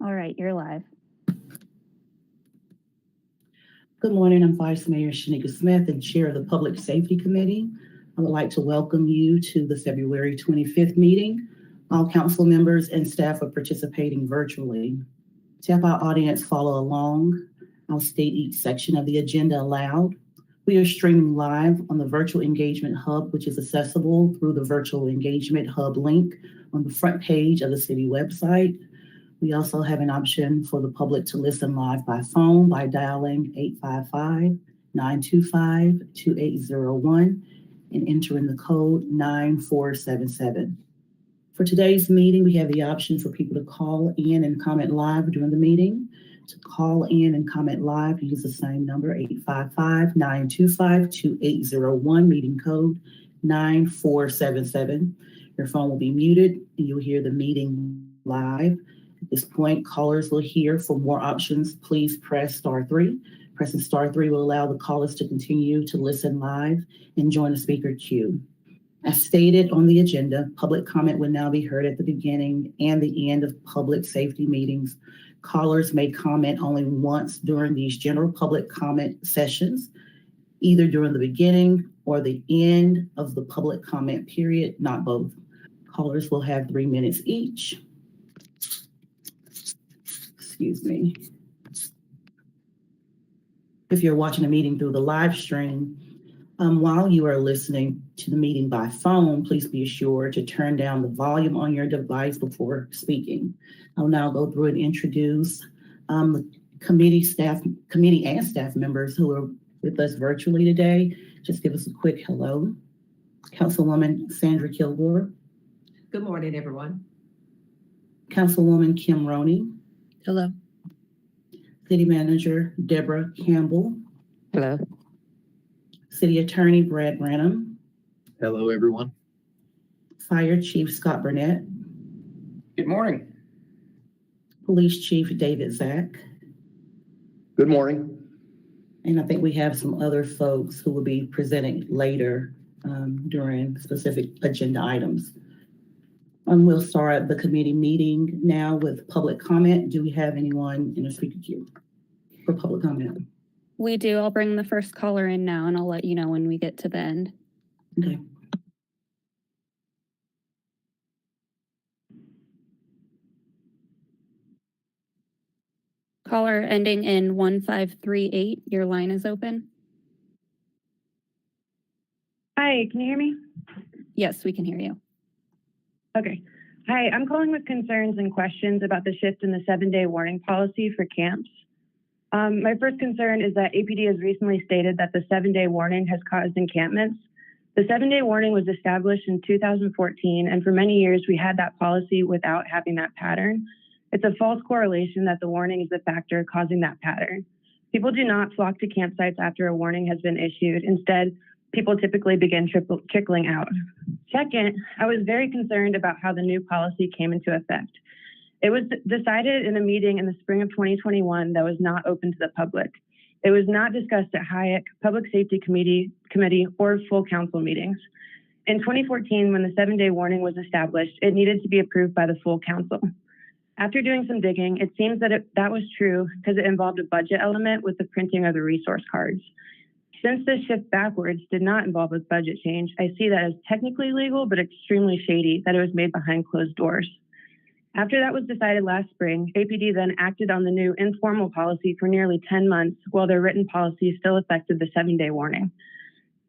All right, you're live. Good morning. I'm Vice Mayor Shanika Smith and Chair of the Public Safety Committee. I would like to welcome you to the February 25th meeting. All council members and staff are participating virtually. To help our audience follow along, I'll state each section of the agenda aloud. We are streaming live on the Virtual Engagement Hub, which is accessible through the Virtual Engagement Hub link on the front page of the city website. We also have an option for the public to listen live by phone by dialing 855-925-2801 and entering the code 9477. For today's meeting, we have the option for people to call in and comment live during the meeting. To call in and comment live, use the same number, 855-925-2801, meeting code 9477. Your phone will be muted and you'll hear the meeting live. At this point, callers will hear for more options. Please press *3. Pressing *3 will allow the callers to continue to listen live and join the speaker queue. As stated on the agenda, public comment will now be heard at the beginning and the end of public safety meetings. Callers may comment only once during these general public comment sessions, either during the beginning or the end of the public comment period, not both. Callers will have 3 minutes each. Excuse me. If you're watching a meeting through the live stream, while you are listening to the meeting by phone, please be sure to turn down the volume on your device before speaking. I'll now go through and introduce the committee and staff members who are with us virtually today. Just give us a quick hello. Councilwoman Sandra Kilgore. Good morning, everyone. Councilwoman Kim Roney. Hello. City Manager Deborah Campbell. Hello. City Attorney Brad Branham. Hello, everyone. Fire Chief Scott Burnett. Good morning. Police Chief David Zach. Good morning. And I think we have some other folks who will be presenting later during specific agenda items. We'll start the committee meeting now with public comment. Do we have anyone in the speaker queue for public comment? We do. I'll bring the first caller in now and I'll let you know when we get to the end. Okay. Caller ending in 1538, your line is open. Hi, can you hear me? Yes, we can hear you. Okay. Hi, I'm calling with concerns and questions about the shift in the 7-day warning policy for camps. My first concern is that APD has recently stated that the 7-day warning has caused encampments. The 7-day warning was established in 2014, and for many years we had that policy without having that pattern. It's a false correlation that the warning is the factor causing that pattern. People do not flock to campsites after a warning has been issued. Instead, people typically begin trickling out. Second, I was very concerned about how the new policy came into effect. It was decided in a meeting in the spring of 2021 that was not open to the public. It was not discussed at HIAC, Public Safety Committee, or full council meetings. In 2014, when the 7-day warning was established, it needed to be approved by the full council. After doing some digging, it seems that that was true because it involved a budget element with the printing of the resource cards. Since this shift backwards did not involve a budget change, I see that as technically legal, but extremely shady that it was made behind closed doors. After that was decided last spring, APD then acted on the new informal policy for nearly 10 months, while their written policy still affected the 7-day warning.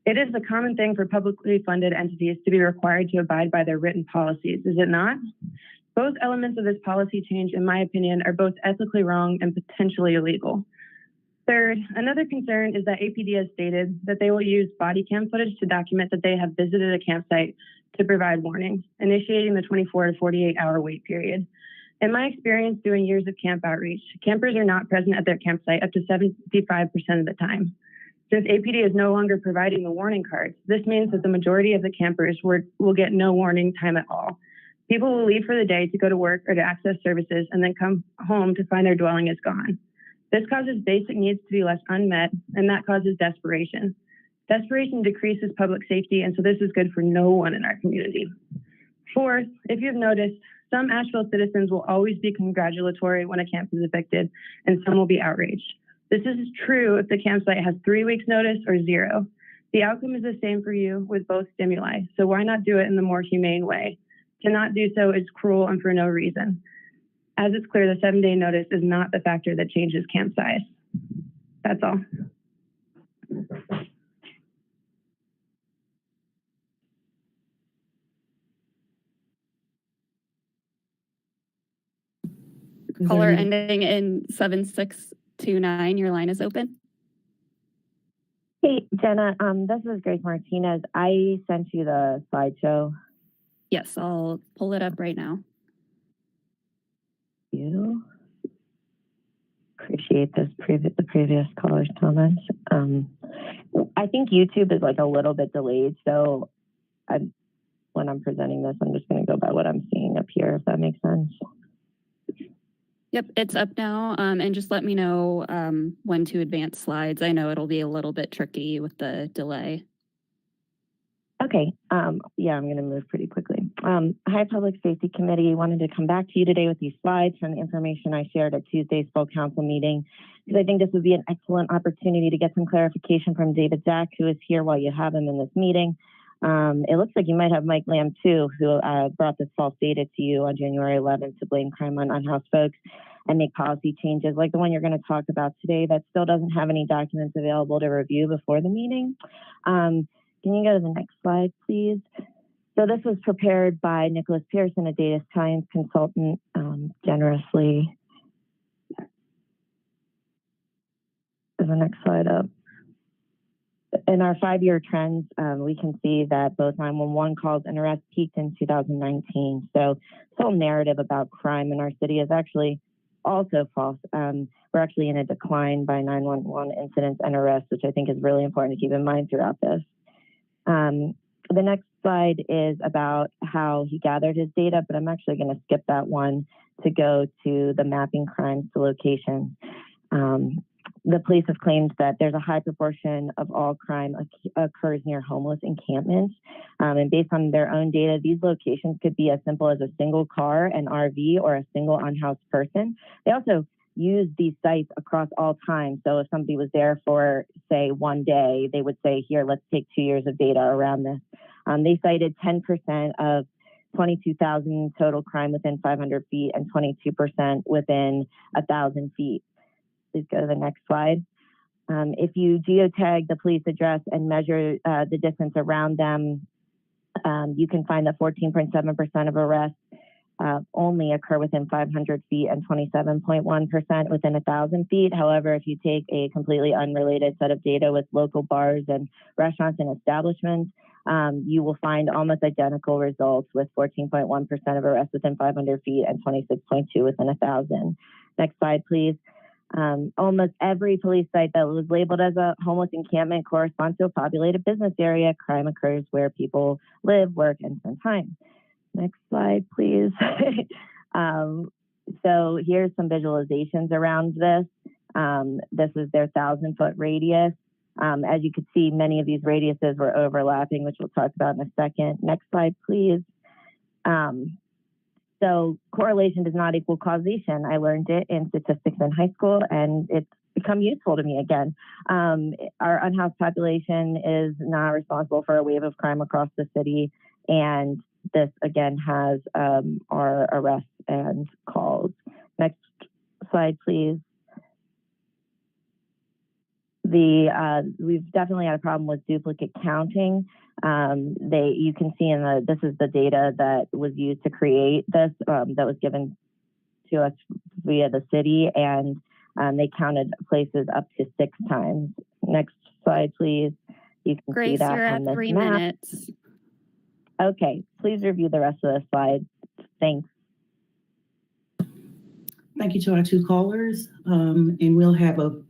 It is a common thing for publicly funded entities to be required to abide by their written policies, is it not? Both elements of this policy change, in my opinion, are both ethically wrong and potentially illegal. Third, another concern is that APD has stated that they will use body cam footage to document that they have visited a campsite to provide warnings, initiating the 24 to 48-hour wait period. In my experience doing years of camp outreach, campers are not present at their campsite up to 75% of the time. Since APD is no longer providing the warning cards, this means that the majority of the campers will get no warning time at all. People will leave for the day to go to work or to access services and then come home to find their dwelling is gone. This causes basic needs to be left unmet, and that causes desperation. Desperation decreases public safety, and so this is good for no one in our community. Fourth, if you've noticed, Some Asheville citizens will always be congratulatory when a camp is evicted, and some will be outraged. This is true if the campsite has 3 weeks notice or 0. The outcome is the same for you with both stimuli, so why not do it in the more humane way? To not do so is cruel and for no reason. As it's clear, the 7-day notice is not the factor that changes camp size. That's all. Is there Caller any- ending in 7629, your line is open. Hey, Jenna, this is Grace Martinez. I sent you the slideshow. Yes, I'll pull it up right now. You appreciate the previous caller's comments. I think YouTube is like a little bit delayed, so when I'm presenting this, I'm just going to go by what I'm seeing up here, if that makes sense. Yep, it's up now. And just let me know when to advance slides. I know it'll be a little bit tricky with the delay. Okay. Yeah, I'm going to move pretty quickly. Hi, Public Safety Committee. Wanted to come back to you today with these slides from the information I shared at Tuesday's full council meeting, because I think this would be an excellent opportunity to get some clarification from David Zach, who is here while you have him in this meeting. It looks like you might have Mike Lamb too, who brought this false data to you on January 11th to blame crime on unhoused folks and make policy changes like the one you're going to talk about today that still doesn't have any documents available to review before the meeting. Can you go to the next slide, please? So this was prepared by Nicholas Pearson, a data science consultant, generously. Is the next slide up? In our 5-year trends, we can see that both 911 calls and arrests peaked in 2019. So this whole narrative about crime in our city is actually also false. We're actually in a decline by 911 incidents and arrests, which I think is really important to keep in mind throughout this. The next slide is about how he gathered his data, but I'm actually going to skip that one to go to the mapping crimes to location. The police have claimed that there's a high proportion of all crime occurs near homeless encampments. And based on their own data, these locations could be as simple as a single car, an RV, or a single unhoused person. They also use these sites across all time. So if somebody was there for, say, 1 day, they would say, here, let's take 2 years of data around this. They cited 10% of 22,000 total crime within 500 feet and 22% within 1,000 feet. Please go to the next slide. If you geotag the police address and measure the distance around them, you can find that 14.7% of arrests only occur within 500 feet and 27.1% within 1,000 feet. However, if you take a completely unrelated set of data with local bars and restaurants and establishments, you will find almost identical results with 14.1% of arrests within 500 feet and 26.2 within 1,000. Next slide, please. Almost every police site that was labeled as a homeless encampment corresponds to a populated business area. Crime occurs where people live, work, and spend time. Next slide, please. So here's some visualizations around this. This is their 1,000-foot radius. As you can see, many of these radiuses were overlapping, which we'll talk about in a second. Next slide, please. So correlation does not equal causation. I learned it in statistics in high school, and it's become useful to me again. Our unhoused population is not responsible for a wave of crime across the city, and this again has our arrests and calls. Next slide, please. We've definitely had a problem with duplicate counting. You can see this is the data that was used to create this, that was given to us via the city, and they counted places up to 6 times. Next slide, please. You can Grace, see that you're on at this 3 map. minutes. Okay, please review the rest of the slides. Thanks. Thank you to our 2 callers. And we'll have a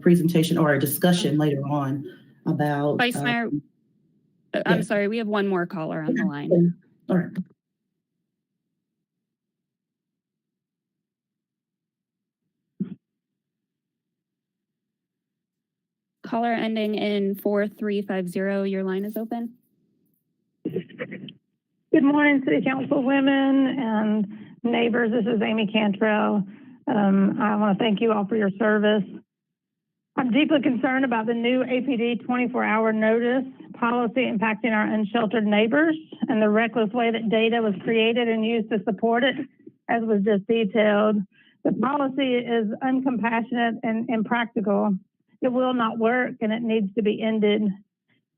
presentation or a discussion later on about. Vice Mayor, I'm yes. sorry, we have one more caller on the line. All right. Caller ending in 4350, your line is open. Good morning, City Council women and neighbors. This is Amy Cantrell. I want to thank you all for your service. I'm deeply concerned about the new APD 24-hour notice policy impacting our unsheltered neighbors and the reckless way that data was created and used to support it, as was just detailed. The policy is uncompassionate and impractical. It will not work and it needs to be ended.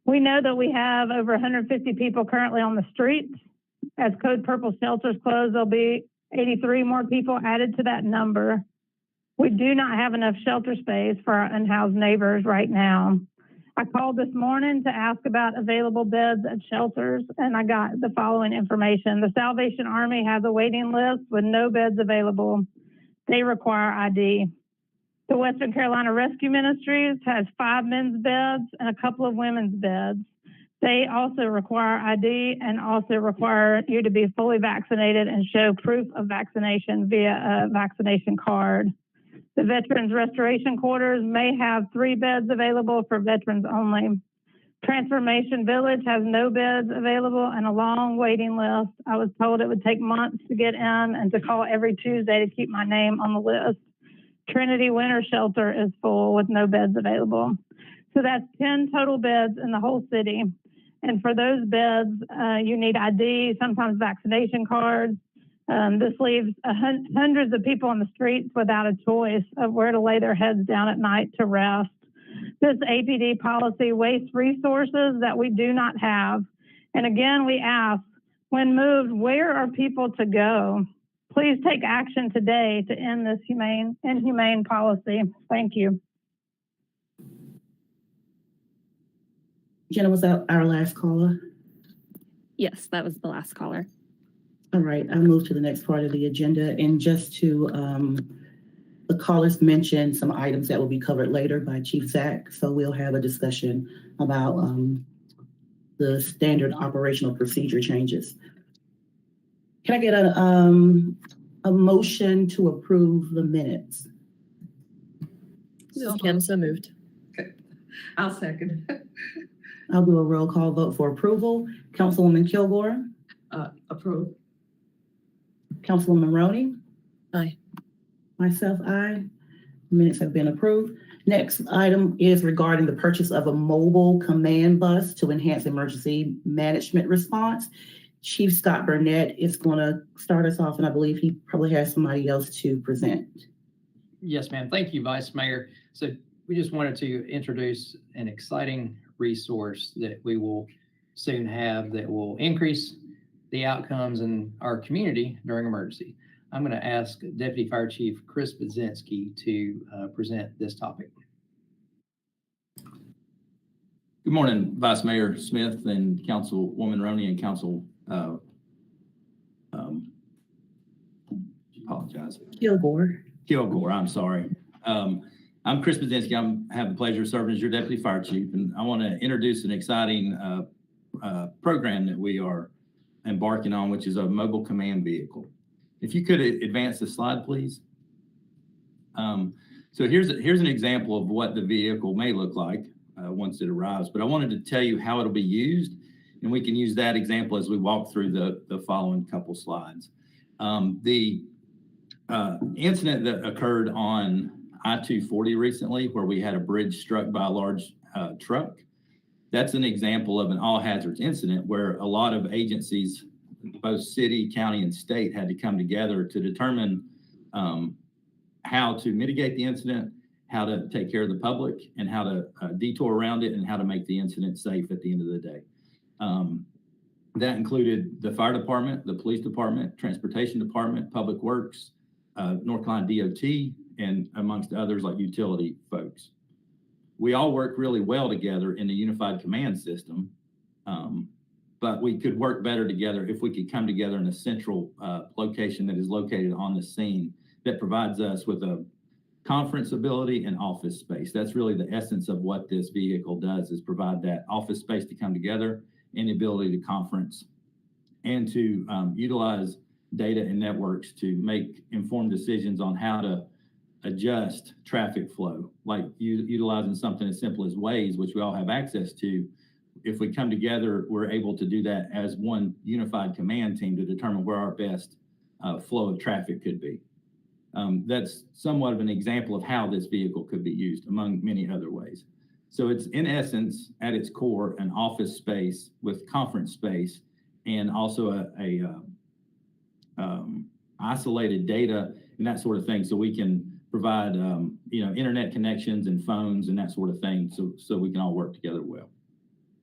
We know that we have over 150 people currently on the streets. As Code Purple shelters close, there'll be 83 more people added to that number. We do not have enough shelter space for our unhoused neighbors right now. I called this morning to ask about available beds at shelters, and I got the following information. The Salvation Army has a waiting list with no beds available. They require ID. The Western Carolina Rescue Ministries has 5 men's beds and a couple of women's beds. They also require ID and also require you to be fully vaccinated and show proof of vaccination via a vaccination card. The Veterans Restoration Quarters may have 3 beds available for veterans only. Transformation Village has no beds available and a long waiting list. I was told it would take months to get in and to call every Tuesday to keep my name on the list. Trinity Winter Shelter is full with no beds available. So that's 10 total beds in the whole city. And for those beds, you need ID, sometimes vaccination cards. This leaves hundreds of people on the streets without a choice of where to lay their heads down at night to rest. This APD policy wastes resources that we do not have. And again, we ask, when moved, where are people to go? Please take action today to end this inhumane policy. Thank you. Jenna, was that our last caller? Yes, that was the last caller. All right, I'll move to the next part of the agenda. And just to, the callers mentioned some items that will be covered later by Chief Zach. So we'll have a discussion about the standard operational procedure changes. Can I get a motion to approve the minutes? This is Kim, so moved. I'll second. I'll do a roll call vote for approval. Councilwoman Kilgore, Approve. Councilwoman Roney. Aye. Myself, aye. Minutes have been approved. Next item is regarding the purchase of a mobile command bus to enhance emergency management response. Chief Scott Burnett is going to start us off, and I believe he probably has somebody else to present. Yes, ma'am. Thank you, Vice Mayor. So we just wanted to introduce an exciting resource that we will soon have that will increase the outcomes in our community during emergency. I'm going to ask Deputy Fire Chief Chris Budzinski to present this topic. Good morning, Vice Mayor Smith and Councilwoman Roney and Council. Apologize. Kilgore, I'm sorry. I'm Chris Budzinski. I have the pleasure of serving as your Deputy Fire Chief, and I want to introduce an exciting program that we are embarking on, which is a mobile command vehicle. If you could advance the slide, please. So here's an example of what the vehicle may look like once it arrives, but I wanted to tell you how it'll be used, and we can use that example as we walk through the following couple slides. The incident that occurred on I-240 recently, where we had a bridge struck by a large truck, that's an example of an all hazards incident where a lot of agencies, both city, county, and state, had to come together to determine how to mitigate the incident, how to take care of the public, and how to detour around it, and how to make the incident safe at the end of the day. That included the fire department, the police department, transportation department, public works, North Carolina DOT, and amongst others like utility folks. We all work really well together in the unified command system, but we could work better together if we could come together in a central location that is located on the scene that provides us with a conference ability and office space. That's really the essence of what this vehicle does, is provide that office space to come together and the ability to conference and to utilize data and networks to make informed decisions on how to adjust traffic flow, like utilizing something as simple as Waze, which we all have access to. If we come together, we're able to do that as one unified command team to determine where our best flow of traffic could be. That's somewhat of an example of how this vehicle could be used among many other ways. So it's in essence, at its core, an office space with conference space and also a isolated data and that sort of thing. So we can provide, internet connections and phones and that sort of thing. So we can all work together well.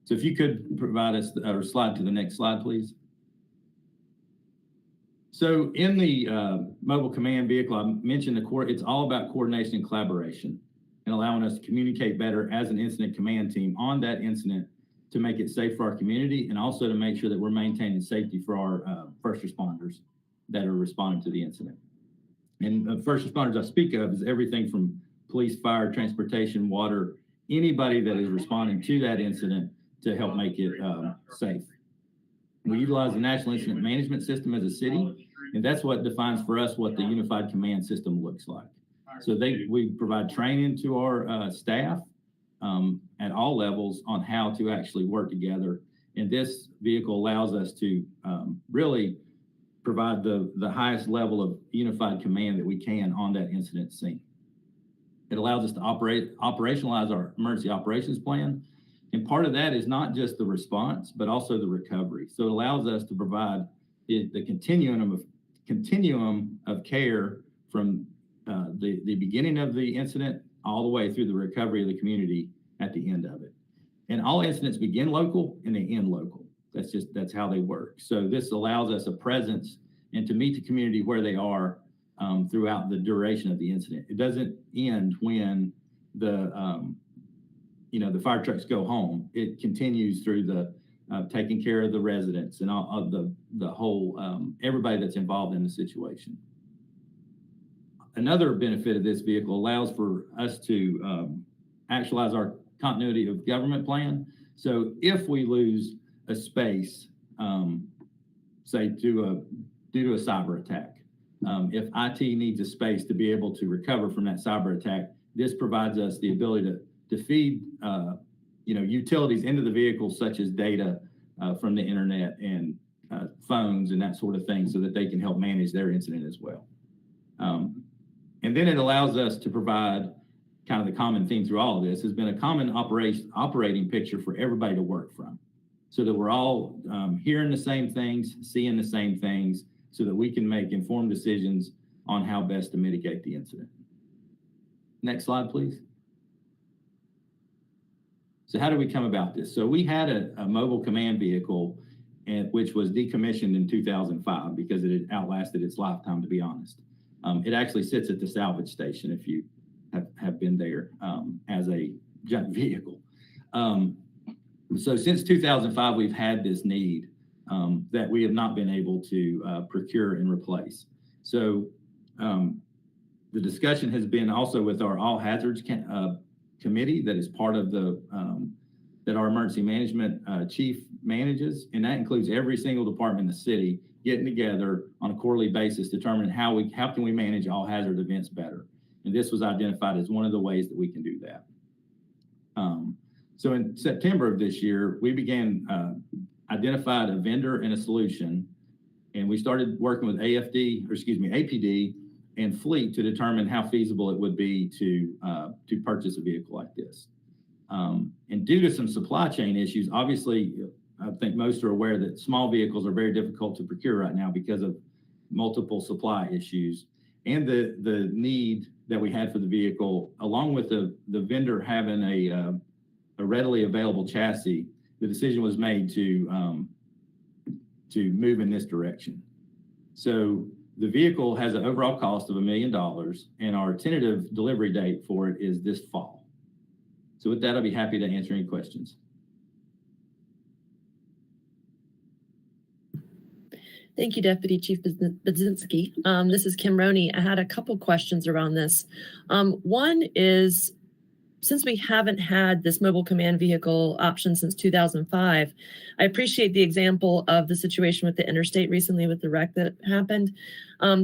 So if you could provide us or slide to the next slide, please. So in the mobile command vehicle, I mentioned it's all about coordination and collaboration and allowing us to communicate better as an incident command team on that incident to make it safe for our community and also to make sure that we're maintaining safety for our first responders that are responding to the incident. And first responders I speak of is everything from police, fire, transportation, water, anybody that is responding to that incident to help make it safe. We utilize the National Incident Management System as a city, and that's what defines for us what the unified command system looks like. So we provide training to our staff at all levels on how to actually work together. And this vehicle allows us to really provide the highest level of unified command that we can on that incident scene. It allows us to operationalize our emergency operations plan. And part of that is not just the response, but also the recovery. So it allows us to provide the continuum of care from the beginning of the incident all the way through the recovery of the community at the end of it. And all incidents begin local and they end local. That's how they work. So this allows us a presence and to meet the community where they are throughout the duration of the incident. It doesn't end when the fire trucks go home. It continues through the taking care of the residents and all of the whole, everybody that's involved in the situation. Another benefit of this vehicle allows for us to actualize our continuity of government plan. So if we lose a space, say due to a cyber attack, if IT needs a space to be able to recover from that cyber attack, this provides us the ability to feed utilities into the vehicle, such as data from the internet and phones and that sort of thing, so that they can help manage their incident as well. And then it allows us to provide kind of the common theme through all of this has been a common operating picture for everybody to work from, so that we're all hearing the same things, seeing the same things, so that we can make informed decisions on how best to mitigate the incident. Next slide, please. So how do we come about this? So we had a mobile command vehicle, which was decommissioned in 2005 because it had outlasted its lifetime, to be honest. It actually sits at the salvage station if you have been there as a junk vehicle. So since 2005, we've had this need that we have not been able to procure and replace. So the discussion has been also with our all hazards committee that is part of that our emergency management chief manages, and that includes every single department in the city getting together on a quarterly basis, determining how can we manage all hazard events better. And this was identified as one of the ways that we can do that. So in September of this year, we identified a vendor and a solution, and we started working with APD and fleet to determine how feasible it would be to purchase a vehicle like this. And due to some supply chain issues, obviously, I think most are aware that small vehicles are very difficult to procure right now because of multiple supply issues and the need that we had for the vehicle, along with the vendor having a readily available chassis. The decision was made to move in this direction. So the vehicle has an overall cost of $1 million, and our tentative delivery date for it is this fall. So with that, I'll be happy to answer any questions. Thank you, Deputy Chief Budzinski. This is Kim Roney. I had a couple questions around this. One is, since we haven't had this mobile command vehicle option since 2005, I appreciate the example of the situation with the interstate recently with the wreck that happened.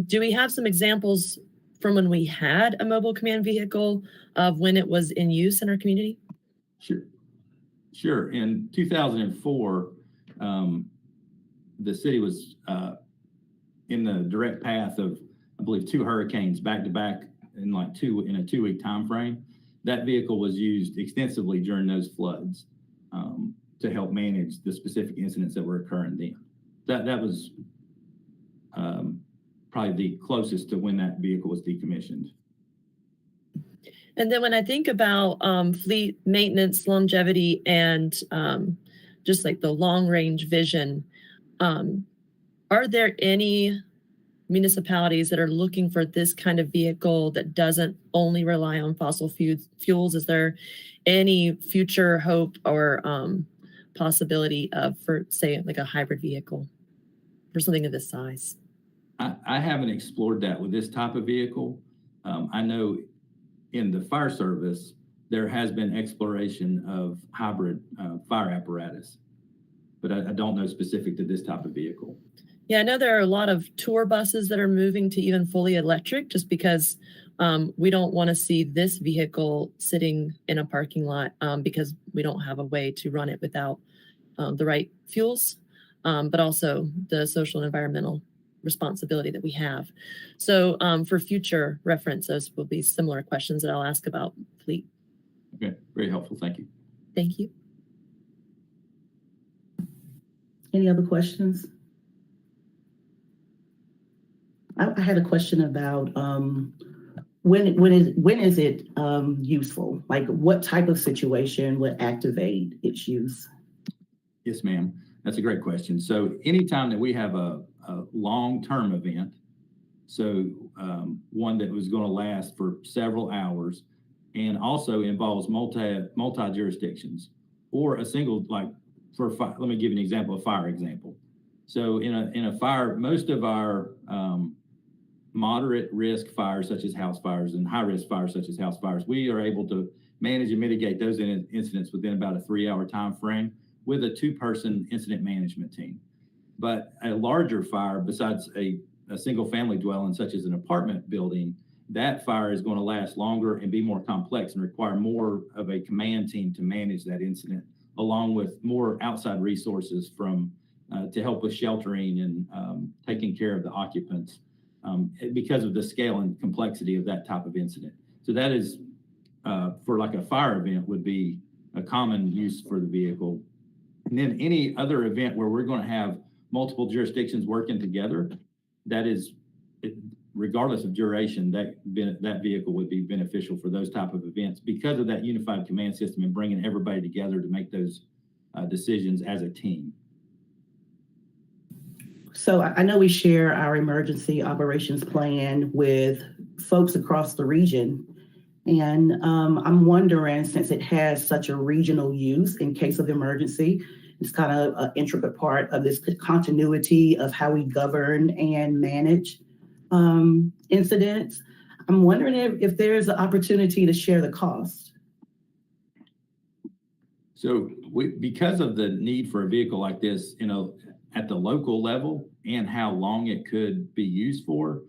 Do we have some examples from when we had a mobile command vehicle of when it was in use in our community? Sure. In 2004, the city was in the direct path of, I believe, 2 hurricanes back to back in a 2-week time frame. That vehicle was used extensively during those floods to help manage the specific incidents that were occurring then. That was probably the closest to when that vehicle was decommissioned. And then when I think about fleet maintenance, longevity, and just like the long range vision, are there any municipalities that are looking for this kind of vehicle that doesn't only rely on fossil fuels? Is there any future hope or possibility for, say, like a hybrid vehicle or something of this size? I haven't explored that with this type of vehicle. I know in the fire service, there has been exploration of hybrid fire apparatus, but I don't know specific to this type of vehicle. Yeah, I know there are a lot of tour buses that are moving to even fully electric just because we don't want to see this vehicle sitting in a parking lot because we don't have a way to run it without the right fuels, but also the social and environmental responsibility that we have. So for future reference, those will be similar questions that I'll ask about fleet. Okay, very helpful. Thank you. Thank you. Any other questions? I had a question about when is it useful? Like what type of situation would activate its use? Yes, ma'am. That's a great question. So anytime that we have a long-term event, so one that was going to last for several hours and also involves multi jurisdictions or a single, like for fire, let me give you an example, a fire example. So in a fire, most of our moderate risk fires such as house fires and high risk fires such as house fires, we are able to manage and mitigate those incidents within about a 3-hour time frame with a 2-person incident management team. But a larger fire, besides a single family dwelling such as an apartment building, that fire is going to last longer and be more complex and require more of a command team to manage that incident, along with more outside resources from to help with sheltering and taking care of the occupants because of the scale and complexity of that type of incident. So that is for like a fire event would be a common use for the vehicle. And then any other event where we're going to have multiple jurisdictions working together, that is, regardless of duration, that vehicle would be beneficial for those type of events because of that unified command system and bringing everybody together to make those decisions as a team. So I know we share our emergency operations plan with folks across the region. And I'm wondering, since it has such a regional use in case of emergency, it's kind of an intricate part of this continuity of how we govern and manage incidents. I'm wondering if there's an opportunity to share the cost. So because of the need for a vehicle like this, at the local level and how long it could be used for,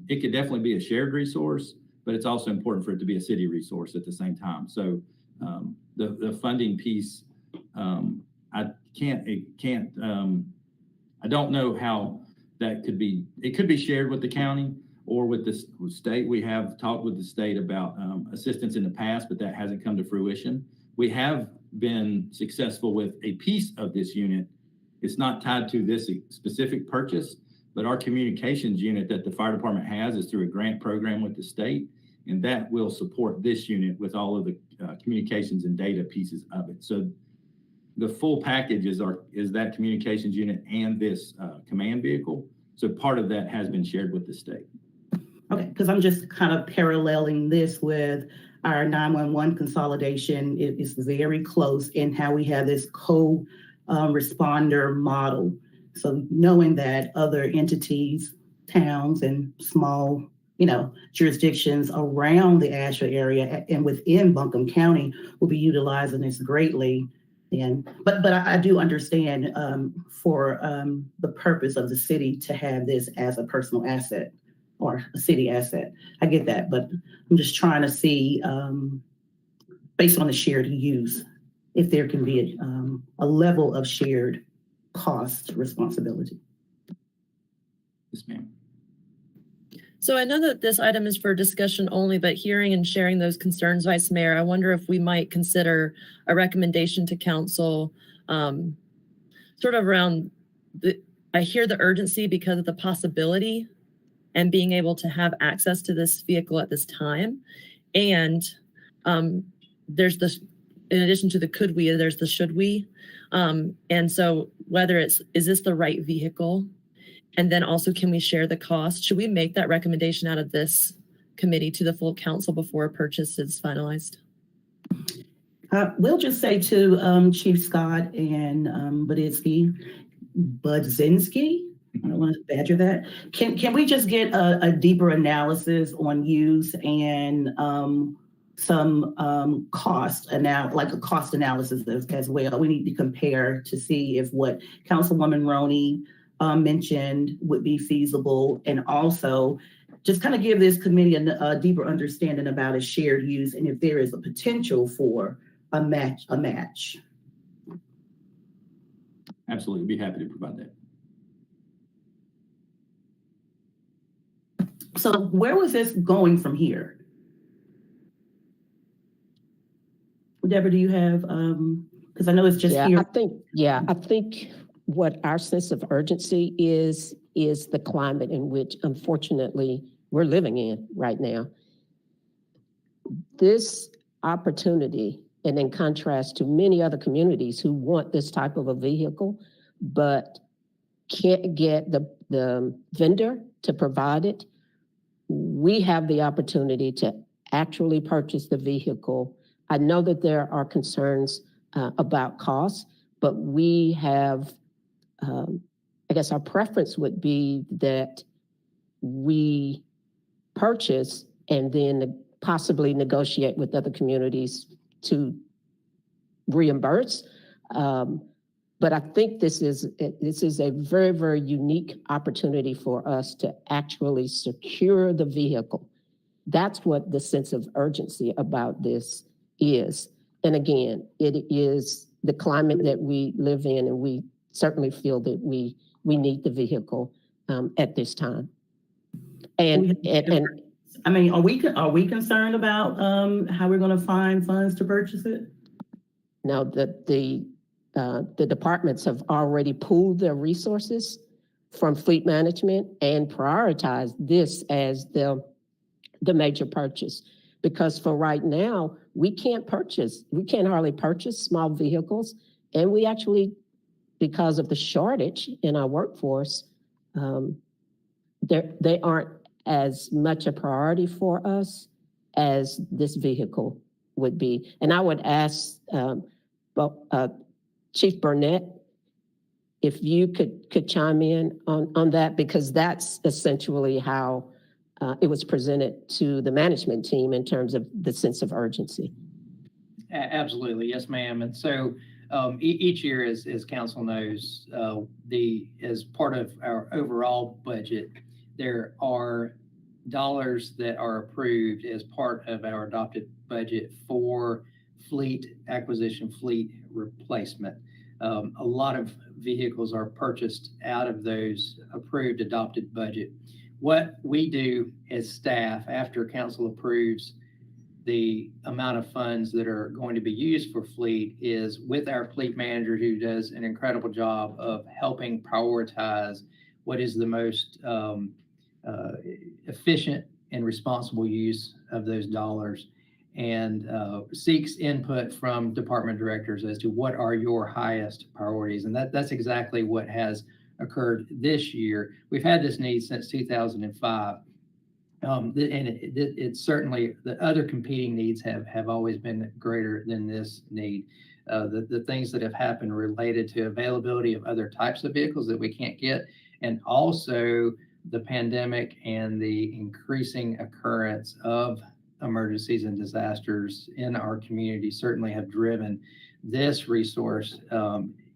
it could definitely be a shared resource, but it's also important for it to be a city resource at the same time. So the funding piece, I don't know how that could be. It could be shared with the county or with the state. We have talked with the state about assistance in the past, but that hasn't come to fruition. We have been successful with a piece of this unit. It's not tied to this specific purchase, but our communications unit that the fire department has is through a grant program with the state, and that will support this unit with all of the communications and data pieces of it. So the full package is that communications unit and this command vehicle. So part of that has been shared with the state. Okay, because I'm just kind of paralleling this with our 911 consolidation. It is very close in how we have this co-responder model. So knowing that other entities, towns, and small, jurisdictions around the Asheville area and within Buncombe County will be utilizing this greatly. But I do understand for the purpose of the city to have this as a personal asset or a city asset. I get that, but I'm just trying to see, based on the shared use, if there can be a level of shared cost responsibility. Yes, ma'am. So I know that this item is for discussion only, but hearing and sharing those concerns, Vice Mayor, I wonder if we might consider a recommendation to council, sort of around I hear the urgency because of the possibility and being able to have access to this vehicle at this time. And there's this, in addition to the could we, there's the should we. And so whether is this the right vehicle? And then also, can we share the cost? Should we make that recommendation out of this committee to the full council before a purchase is finalized? We'll just say to Chief Scott and Budzinski, I don't want to badger that. Can we just get a deeper analysis on use and some cost like a cost analysis as well? We need to compare to see if what Councilwoman Roney mentioned would be feasible, and also just kind of give this committee a deeper understanding about a shared use and if there is a potential for a match. Absolutely, be happy to provide that. So where was this going from here? Deborah, do you have, because I know it's just here. I think what our sense of urgency is the climate in which, unfortunately, we're living in right now. This opportunity, and in contrast to many other communities who want this type of a vehicle, but can't get the vendor to provide it, we have the opportunity to actually purchase the vehicle. I know that there are concerns about costs, but we have, I guess our preference would be that we purchase and then possibly negotiate with other communities to reimburse. But I think this is a very, very unique opportunity for us to actually secure the vehicle. That's what the sense of urgency about this is. And again, it is the climate that we live in, and we certainly feel that we need the vehicle at this time. And I mean, are we concerned about how we're going to find funds to purchase it? Now, the departments have already pooled their resources from fleet management and prioritized this as the major purchase. Because for right now, we can't hardly purchase small vehicles. And we actually, because of the shortage in our workforce, they aren't as much a priority for us as this vehicle would be. And I would ask Chief Burnett if you could chime in on that, because that's essentially how it was presented to the management team in terms of the sense of urgency. Absolutely, yes, ma'am. And so each year, as council knows, as part of our overall budget, there are dollars that are approved as part of our adopted budget for fleet acquisition, fleet replacement. A lot of vehicles are purchased out of those approved adopted budget. What we do as staff after council approves the amount of funds that are going to be used for fleet is with our fleet manager, who does an incredible job of helping prioritize what is the most efficient and responsible use of those dollars, and seeks input from department directors as to what are your highest priorities. And that's exactly what has occurred this year. We've had this need since 2005. And it's certainly, the other competing needs have always been greater than this need. The things that have happened related to availability of other types of vehicles that we can't get, and also the pandemic and the increasing occurrence of emergencies and disasters in our community certainly have driven this resource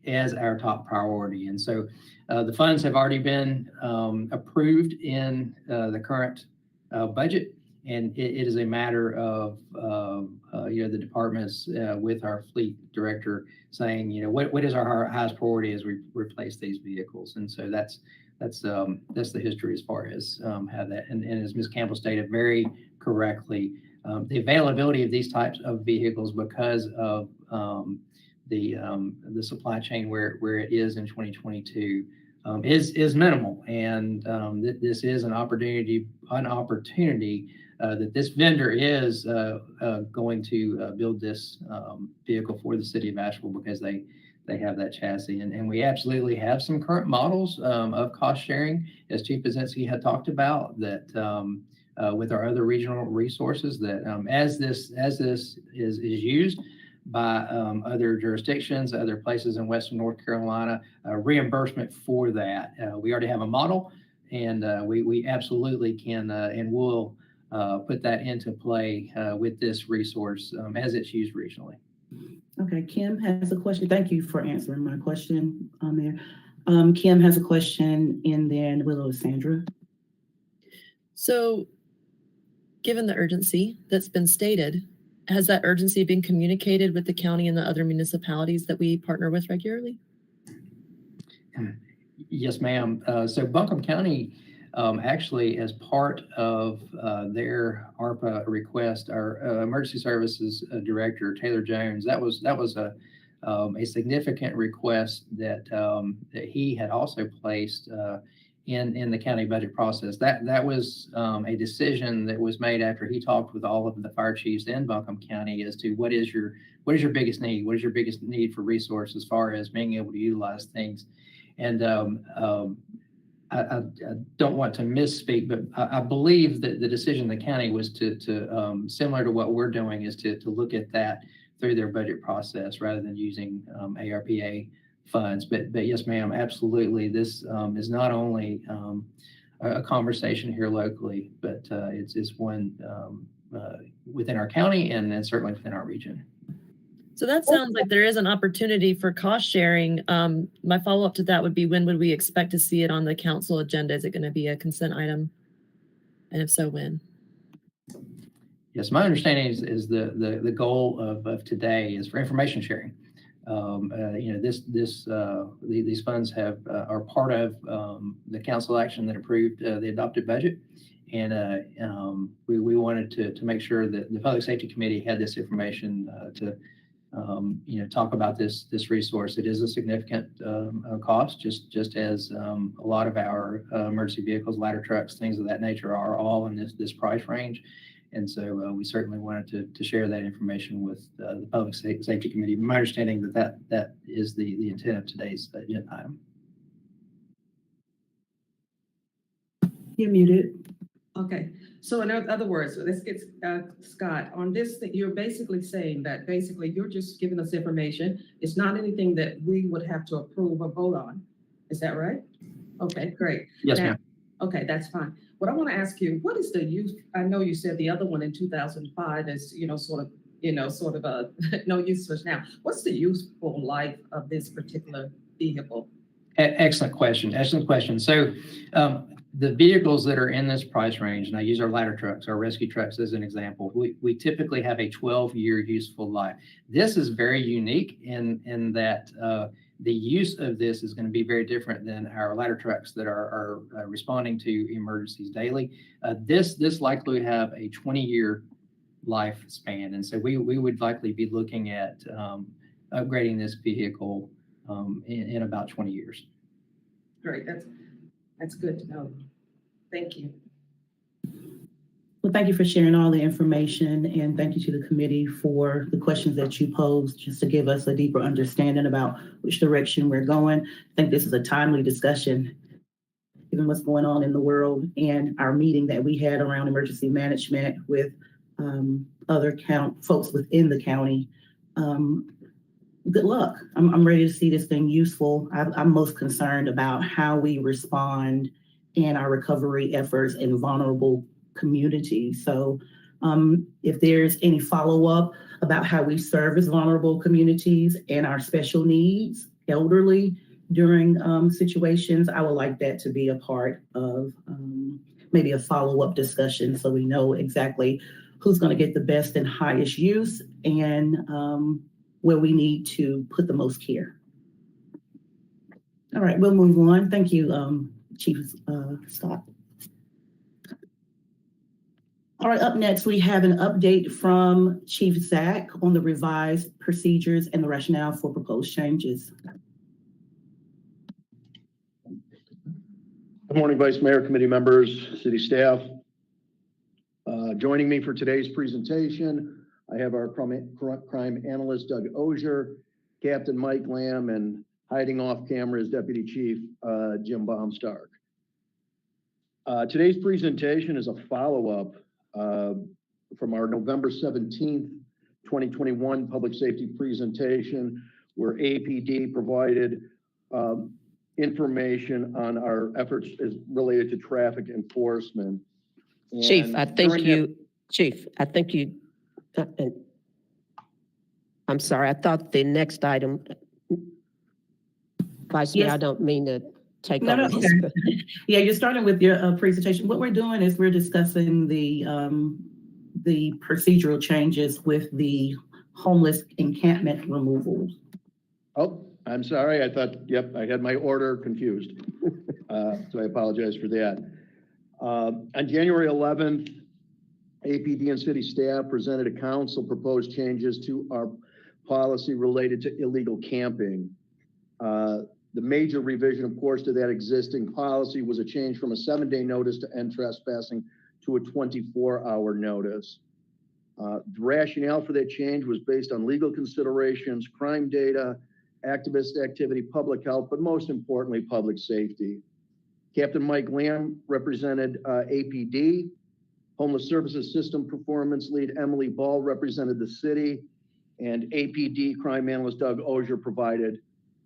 as our top priority. And so the funds have already been approved in the current budget, and it is a matter of the departments with our fleet director saying, what is our highest priority as we replace these vehicles. And so that's the history as far as how that, and as Ms. Campbell stated very correctly, the availability of these types of vehicles because of the supply chain where it is in 2022 is minimal, and this is an opportunity that this vendor is going to build this vehicle for the city of Asheville because they have that chassis. And we absolutely have some current models of cost sharing, as Chief Bazinski had talked about, that with our other regional resources, that as this is used by other jurisdictions, other places in Western North Carolina, reimbursement for that. We already have a model, and we absolutely can and will put that into play with this resource as it's used regionally. Okay, Kim has a question. Thank you for answering my question, Mayor. Kim has a question, and then Willow Sandra. So, given the urgency that's been stated, has that urgency been communicated with the county and the other municipalities that we partner with regularly? Yes, ma'am. So Buncombe County, actually, as part of their ARPA request, our emergency services director, Taylor Jones, that was a significant request that he had also placed in the county budget process. That was a decision that was made after he talked with all of the fire chiefs in Buncombe County as to what is your biggest need? What is your biggest need for resource as far as being able to utilize things? And I don't want to misspeak, but I believe that the decision of the county was to similar to what we're doing, is to look at that through their budget process rather than using ARPA funds. But yes, ma'am, absolutely. This is not only a conversation here locally, but it's one within our county and then certainly within our region. So that sounds like there is an opportunity for cost sharing. My follow-up to that would be, when would we expect to see it on the council agenda? Is it going to be a consent item? And if so, when? Yes, my understanding is the goal of today is for information sharing. These funds are part of the council action that approved the adopted budget, and we wanted to make sure that the Public Safety Committee had this information to talk about this resource. It is a significant cost, just as a lot of our emergency vehicles, ladder trucks, things of that nature are all in this price range. And so we certainly wanted to share that information with the Public Safety Committee. My understanding that is the intent of today's agenda item. You're muted. Okay, so in other words, let's get Scott on this thing. You're basically saying that you're just giving us information. It's not anything that we would have to approve or vote on. Is that right? Okay, great. Yes, ma'am. Okay, that's fine. What I want to ask you, what is the use? I know you said the other one in 2005 is, sort of a no use for now. What's the useful life of this particular vehicle? Excellent question. Excellent question. So the vehicles that are in this price range, and I use our ladder trucks, our rescue trucks as an example, we typically have a 12-year useful life. This is very unique in that the use of this is going to be very different than our ladder trucks that are responding to emergencies daily. This likely would have a 20-year lifespan, and so we would likely be looking at upgrading this vehicle in about 20 years. Great, that's good to know. Thank you. Well, thank you for sharing all the information, and thank you to the committee for the questions that you posed, just to give us a deeper understanding about which direction we're going. I think this is a timely discussion, given what's going on in the world, and our meeting that we had around emergency management with other folks within the county. Good luck. I'm ready to see this thing useful. I'm most concerned about how we respond in our recovery efforts in vulnerable communities. So if there's any follow-up about how we service vulnerable communities and our special needs, elderly, during situations, I would like that to be a part of maybe a follow-up discussion, so we know exactly who's going to get the best and highest use, and where we need to put the most care. All right, we'll move on. Thank you, Chief Scott. All right, up next, we have an update from Chief Zach on the revised procedures and the rationale for proposed changes. Good morning, Vice Mayor, committee members, city staff. Joining me for today's presentation, I have our crime analyst, Doug Ozier, Captain Mike Lamb, and hiding off camera is Deputy Chief Jim Baumstark. Today's presentation is a follow-up from our November 17th, 2021 public safety presentation, where APD provided information on our efforts as related to traffic enforcement. Chief, And I think during you, Chief, I think you, I'm sorry, I thought the next item, Vice Mayor, Yes. I don't mean to take No, over no, this. okay. but- Yeah, you're starting with your presentation. What we're doing is we're discussing the procedural changes with the homeless encampment removal. Oh, I'm sorry. I thought, yep, I had my order confused. So I apologize for that. On January 11th, APD and city staff presented to council proposed changes to our policy related to illegal camping. The major revision, of course, to that existing policy was a change from a 7-day notice to end trespassing to a 24-hour notice. The rationale for that change was based on legal considerations, crime data, activist activity, public health, but most importantly, public safety. Captain Mike Lamb represented APD. Homeless Services System Performance Lead Emily Ball represented the city, and APD crime analyst Doug Ozier provided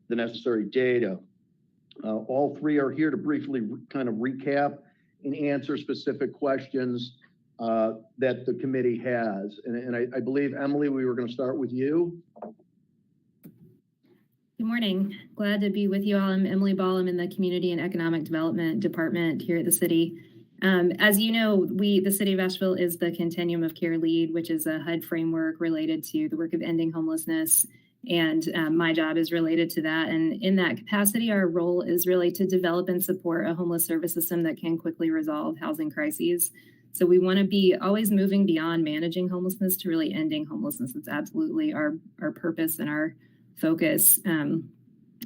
the necessary data. All three are here to briefly kind of recap and answer specific questions that the committee has. And I believe, Emily, we were going to start with you. Good morning. Glad to be with you all. I'm Emily Ball. I'm in the Community and Economic Development Department here at the city. As you know, the City of Asheville is the Continuum of Care lead, which is a HUD framework related to the work of ending homelessness. And my job is related to that. And in that capacity, our role is really to develop and support a homeless service system that can quickly resolve housing crises. So we want to be always moving beyond managing homelessness to really ending homelessness. It's absolutely our purpose and our focus. And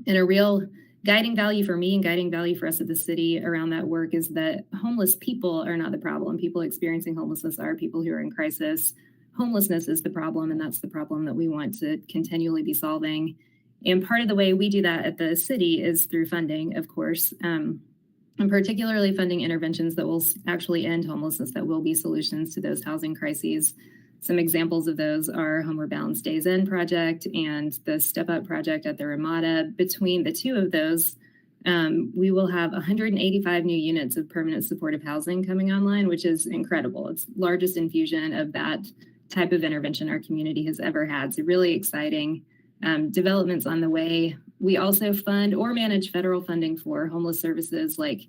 a real guiding value for me and guiding value for us at the city around that work is that homeless people are not the problem. People experiencing homelessness are people who are in crisis. Homelessness is the problem, and that's the problem that we want to continually be solving. And part of the way we do that at the city is through funding, of course, and particularly funding interventions that will actually end homelessness, that will be solutions to those housing crises. Some examples of those are Homeward Bound's Days In project and the Step Up project at the Ramada. Between the two of those, we will have 185 new units of permanent supportive housing coming online, which is incredible. It's the largest infusion of that type of intervention our community has ever had. So really exciting developments on the way. We also fund or manage federal funding for homeless services like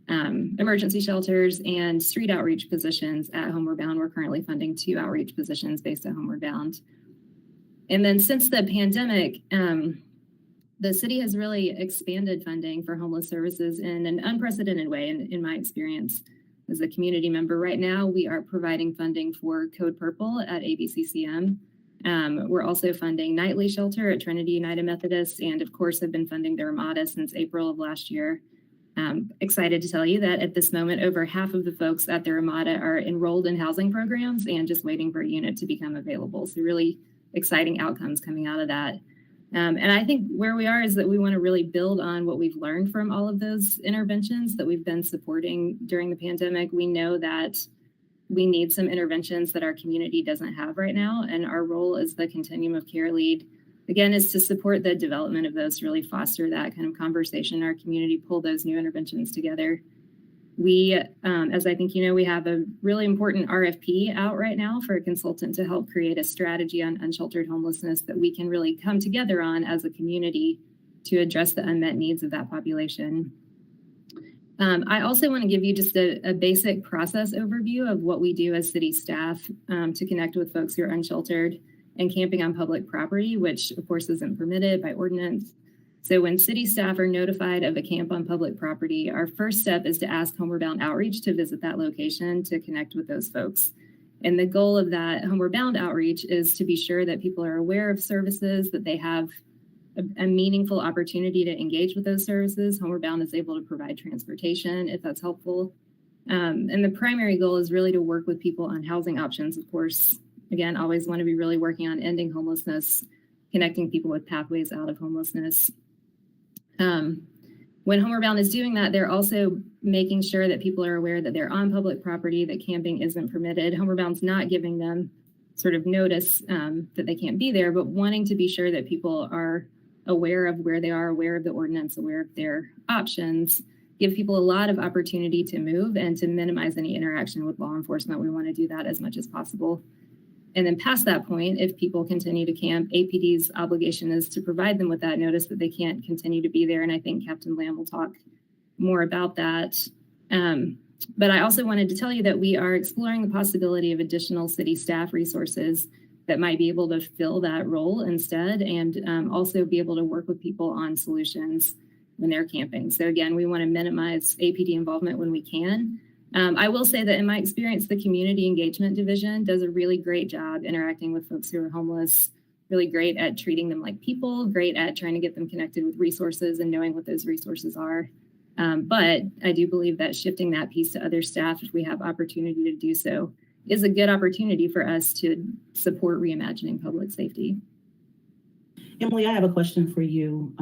emergency shelters and street outreach positions at Homeward Bound. We're currently funding 2 outreach positions based at Homeward Bound. And then since the pandemic, the city has really expanded funding for homeless services in an unprecedented way, in my experience as a community member. Right now, we are providing funding for Code Purple at ABCCM. We're also funding Nightly Shelter at Trinity United Methodist, and of course have been funding the Ramada since April of last year. Excited to tell you that at this moment, over half of the folks at the Ramada are enrolled in housing programs and just waiting for a unit to become available. So really exciting outcomes coming out of that. And I think where we are is that we want to really build on what we've learned from all of those interventions that we've been supporting during the pandemic. We know that we need some interventions that our community doesn't have right now. And our role as the Continuum of Care lead, again, is to support the development of those, really foster that kind of conversation in our community, pull those new interventions together. We, as I think you know, we have a really important RFP out right now for a consultant to help create a strategy on unsheltered homelessness that we can really come together on as a community to address the unmet needs of that population. I also want to give you just a basic process overview of what we do as city staff to connect with folks who are unsheltered and camping on public property, which of course isn't permitted by ordinance. So when city staff are notified of a camp on public property, our first step is to ask Homeward Bound Outreach to visit that location to connect with those folks. And the goal of that Homeward Bound Outreach is to be sure that people are aware of services, that they have a meaningful opportunity to engage with those services. Homeward Bound is able to provide transportation if that's helpful. And the primary goal is really to work with people on housing options. Of course, again, always want to be really working on ending homelessness, connecting people with pathways out of homelessness. When Homeward Bound is doing that, they're also making sure that people are aware that they're on public property, that camping isn't permitted. Homeward Bound's not giving them sort of notice that they can't be there, but wanting to be sure that people are aware of where they are, aware of the ordinance, aware of their options, give people a lot of opportunity to move and to minimize any interaction with law enforcement. We want to do that as much as possible. And then past that point, if people continue to camp, APD's obligation is to provide them with that notice that they can't continue to be there. And I think Captain Lamb will talk more about that. But I also wanted to tell you that we are exploring the possibility of additional city staff resources that might be able to fill that role instead, and also be able to work with people on solutions when they're camping. So again, we want to minimize APD involvement when we can. I will say that in my experience, the Community Engagement Division does a really great job interacting with folks who are homeless, really great at treating them like people, great at trying to get them connected with resources and knowing what those resources are. But I do believe that shifting that piece to other staff, if we have opportunity to do so, is a good opportunity for us to support reimagining public safety. Emily, I have a question for you.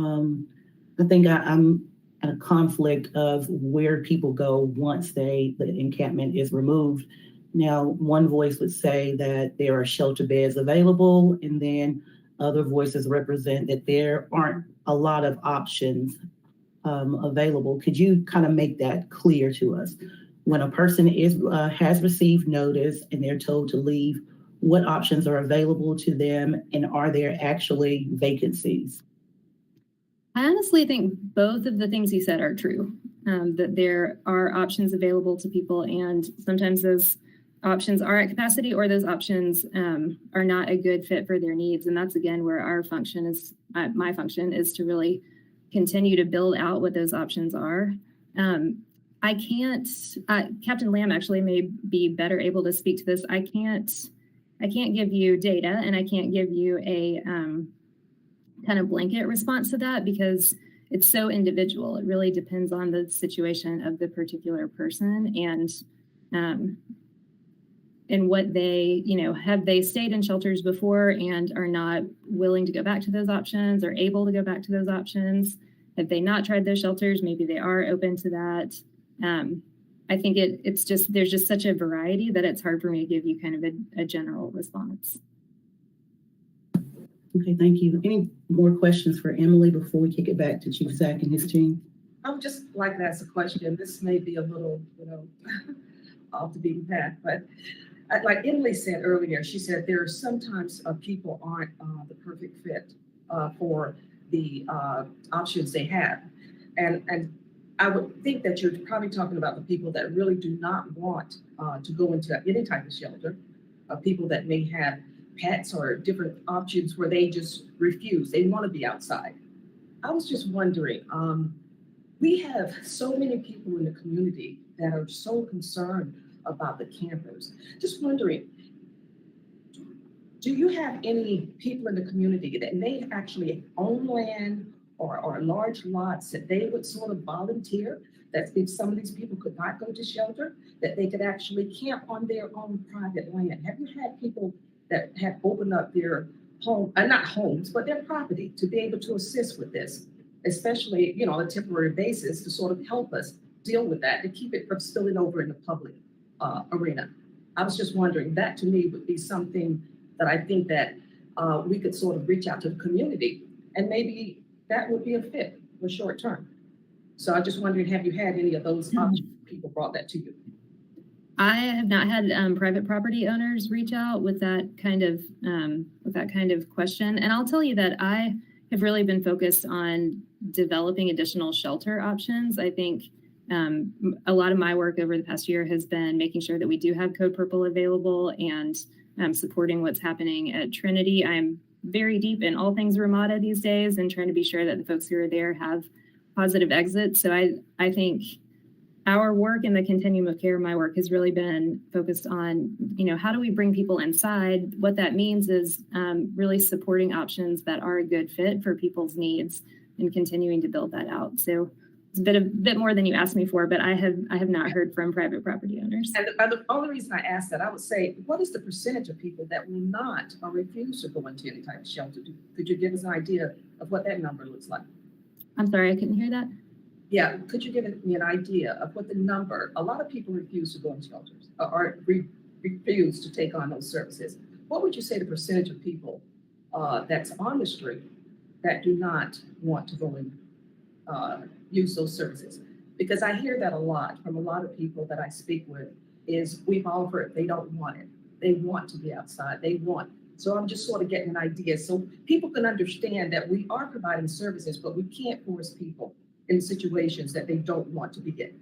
I think I'm at a conflict of where people go once the encampment is removed. Now, one voice would say that there are shelter beds available, and then other voices represent that there aren't a lot of options available. Could you kind of make that clear to us? When a person has received notice and they're told to leave, what options are available to them, and are there actually vacancies? I honestly think both of the things you said are true, that there are options available to people, and sometimes those options are at capacity or those options are not a good fit for their needs. And that's, again, where our function is, my function is to really continue to build out what those options are. I can't, Captain Lamb actually may be better able to speak to this. I can't give you data, and I can't give you a kind of blanket response to that because it's so individual. It really depends on the situation of the particular person and what they, have they stayed in shelters before and are not willing to go back to those options or able to go back to those options? Have they not tried those shelters? Maybe they are open to that. I think it's just, there's just such a variety that it's hard for me to give you kind of a general response. Okay, thank you. Any more questions for Emily before we kick it back to Chief Zach and his team? I would just like to ask a question. This may be a little, off the beaten path, but like Emily said earlier, she said there are sometimes people aren't the perfect fit for the options they have. And I would think that you're probably talking about the people that really do not want to go into any type of shelter, people that may have pets or different options where they just refuse. They want to be outside. I was just wondering, we have so many people in the community that are so concerned about the campers. Just wondering, do you have any people in the community that may actually own land or large lots that they would sort of volunteer that if some of these people could not go to shelter, that they could actually camp on their own private land? Have you had people that have opened up their home, not homes, but their property to be able to assist with this, especially, on a temporary basis to sort of help us deal with that and keep it from spilling over in the public arena? I was just wondering, that to me would be something that I think that we could sort of reach out to the community, and maybe that would be a fit for short term. So I just wondering, have you had any of those options, people brought that to you? I have not had private property owners reach out with that kind of question. And I'll tell you that I have really been focused on developing additional shelter options. I think a lot of my work over the past year has been making sure that we do have Code Purple available and supporting what's happening at Trinity. I'm very deep in all things Ramada these days and trying to be sure that the folks who are there have positive exits. So I think our work in the continuum of care, my work has really been focused on, how do we bring people inside? What that means is really supporting options that are a good fit for people's needs and continuing to build that out. So it's a bit more than you asked me for, but I have not heard from private property owners. And the only reason I asked that, I would say, what is the percentage of people that will not or refuse to go into any type of shelter? Could you give us an idea of what that number looks like? I'm sorry, I couldn't hear that. Yeah, could you give me an idea of what the number? A lot of people refuse to go in shelters or refuse to take on those services. What would you say the percentage of people that's on the street that do not want to go and use those services? Because I hear that a lot from a lot of people that I speak with is we've offered, they don't want it. They want to be outside. So I'm just sort of getting an idea so people can understand that we are providing services, but we can't force people in situations that they don't want to be in.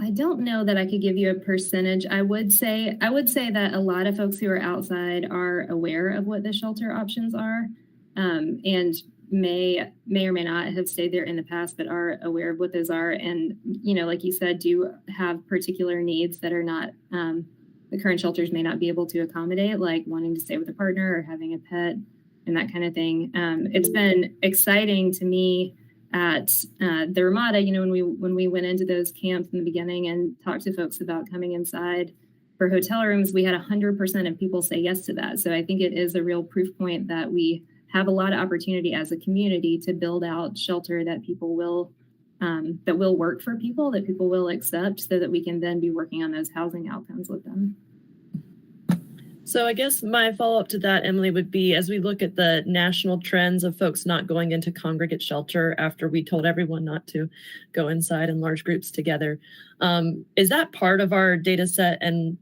I don't know that I could give you a percentage. I would say that a lot of folks who are outside are aware of what the shelter options are, and may or may not have stayed there in the past, but are aware of what those are. And, like you said, do have particular needs that are not, the current shelters may not be able to accommodate, like wanting to stay with a partner or having a pet and that kind of thing. It's been exciting to me at the Ramada, when we went into those camps in the beginning and talked to folks about coming inside for hotel rooms, we had 100% of people say yes to that. So I think it is a real proof point that we have a lot of opportunity as a community to build out shelter that people will that will work for people, that people will accept, so that we can then be working on those housing outcomes with them. So I guess my follow-up to that, Emily, would be as we look at the national trends of folks not going into congregate shelter after we told everyone not to go inside in large groups together, is that part of our data set and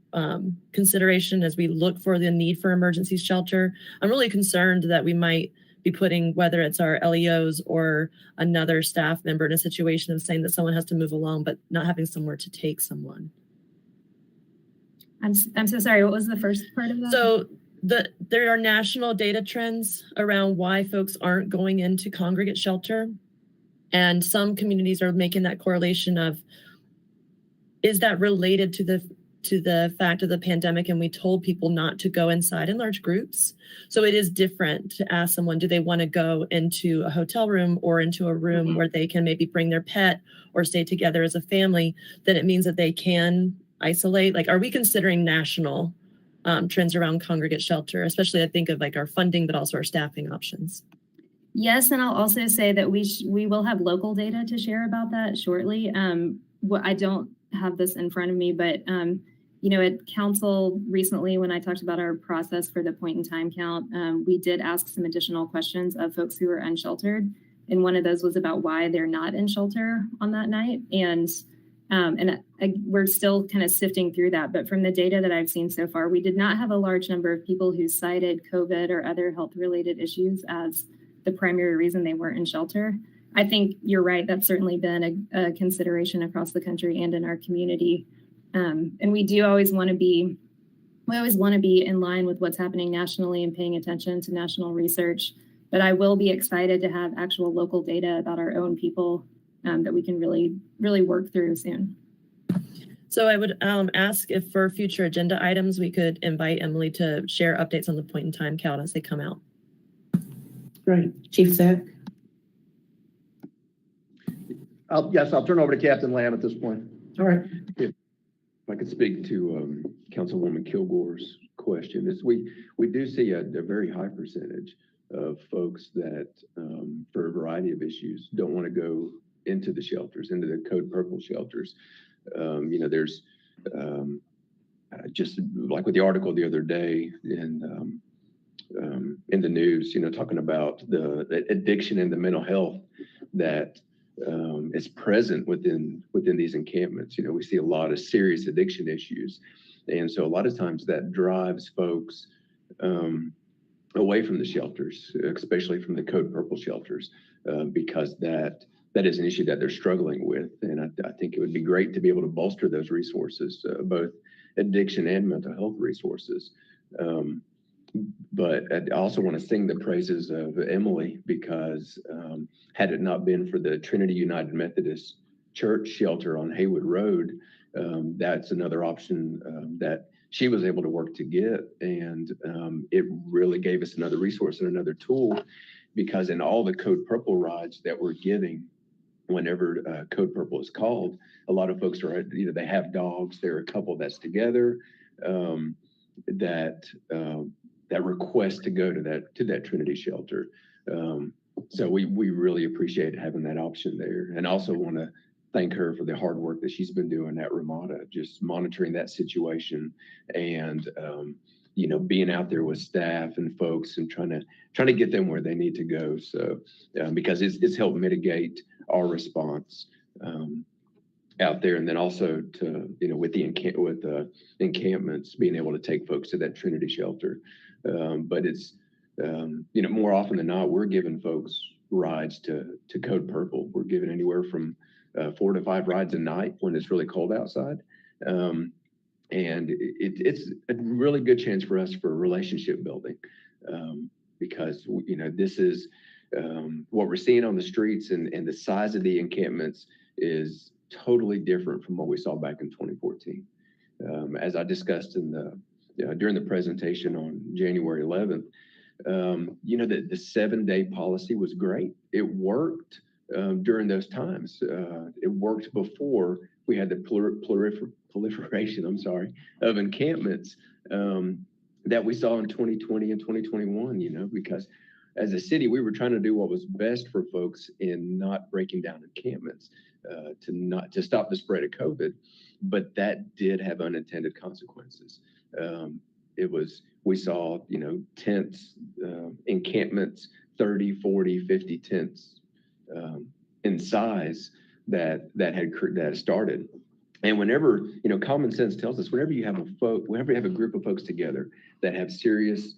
consideration as we look for the need for emergency shelter? I'm really concerned that we might be putting, whether it's our LEOs or another staff member, in a situation of saying that someone has to move along, but not having somewhere to take someone. I'm so sorry. What was the first part of that? So there are national data trends around why folks aren't going into congregate shelter. And some communities are making that correlation of, is that related to the fact of the pandemic and we told people not to go inside in large groups? So it is different to ask someone, do they want to go into a hotel room or into a room where they can maybe bring their pet or stay together as a family? Then it means that they can isolate. Like, are we considering national trends around congregate shelter, especially I think of like our funding, but also our staffing options? Yes, and I'll also say that we will have local data to share about that shortly. I don't have this in front of me, but at council recently, when I talked about our process for the point in time count, we did ask some additional questions of folks who are unsheltered, and one of those was about why they're not in shelter on that night. And we're still kind of sifting through that. But from the data that I've seen so far, we did not have a large number of people who cited COVID or other health-related issues as the primary reason they weren't in shelter. I think you're right. That's certainly been a consideration across the country and in our community. And we always want to be in line with what's happening nationally and paying attention to national research. But I will be excited to have actual local data about our own people that we can really, really work through soon. So I would ask if for future agenda items, we could invite Emily to share updates on the point in time count as they come out. Great. Chief Zach? Yes, I'll turn over to Captain Lamb at this point. All right. If I could speak to Councilwoman Kilgore's question, is we do see a very high percentage of folks that, for a variety of issues, don't want to go into the shelters, into the Code Purple shelters. There's just like with the article the other day in the news, talking about the addiction and the mental health that is present within these encampments. We see a lot of serious addiction issues. And so a lot of times that drives folks away from the shelters, especially from the Code Purple shelters, because that that is an issue that they're struggling with. And I think it would be great to be able to bolster those resources, both addiction and mental health resources. But I also want to sing the praises of Emily, because had it not been for the Trinity United Methodist Church shelter on Haywood Road, that's another option that she was able to work to get. And it really gave us another resource and another tool, because in all the Code Purple rides that we're giving, whenever Code Purple is called, a lot of folks are either they have dogs, they're a couple that's together, that request to go to that Trinity shelter. So we really appreciate having that option there, and also want to thank her for the hard work that she's been doing at Ramada, just monitoring that situation, and being out there with staff and folks and trying to get them where they need to go. So because it's helped mitigate our response out there, and then also to with the encampments, being able to take folks to that Trinity shelter. But it's more often than not, we're giving folks rides to Code Purple. We're giving anywhere from 4 to 5 rides a night when it's really cold outside. And it's a really good chance for us for relationship building, because this is what we're seeing on the streets, and the size of the encampments is totally different from what we saw back in 2014. As I discussed during the presentation on January 11th, the 7-day policy was great. It worked during those times. It worked before we had the proliferation, of encampments that we saw in 2020 and 2021, because as a city, we were trying to do what was best for folks in not breaking down encampments to stop the spread of COVID, but that did have unintended consequences. We saw, tents, encampments, 30, 40, 50 tents in size that had started. And whenever, common sense tells us, whenever you have a group of folks together that have serious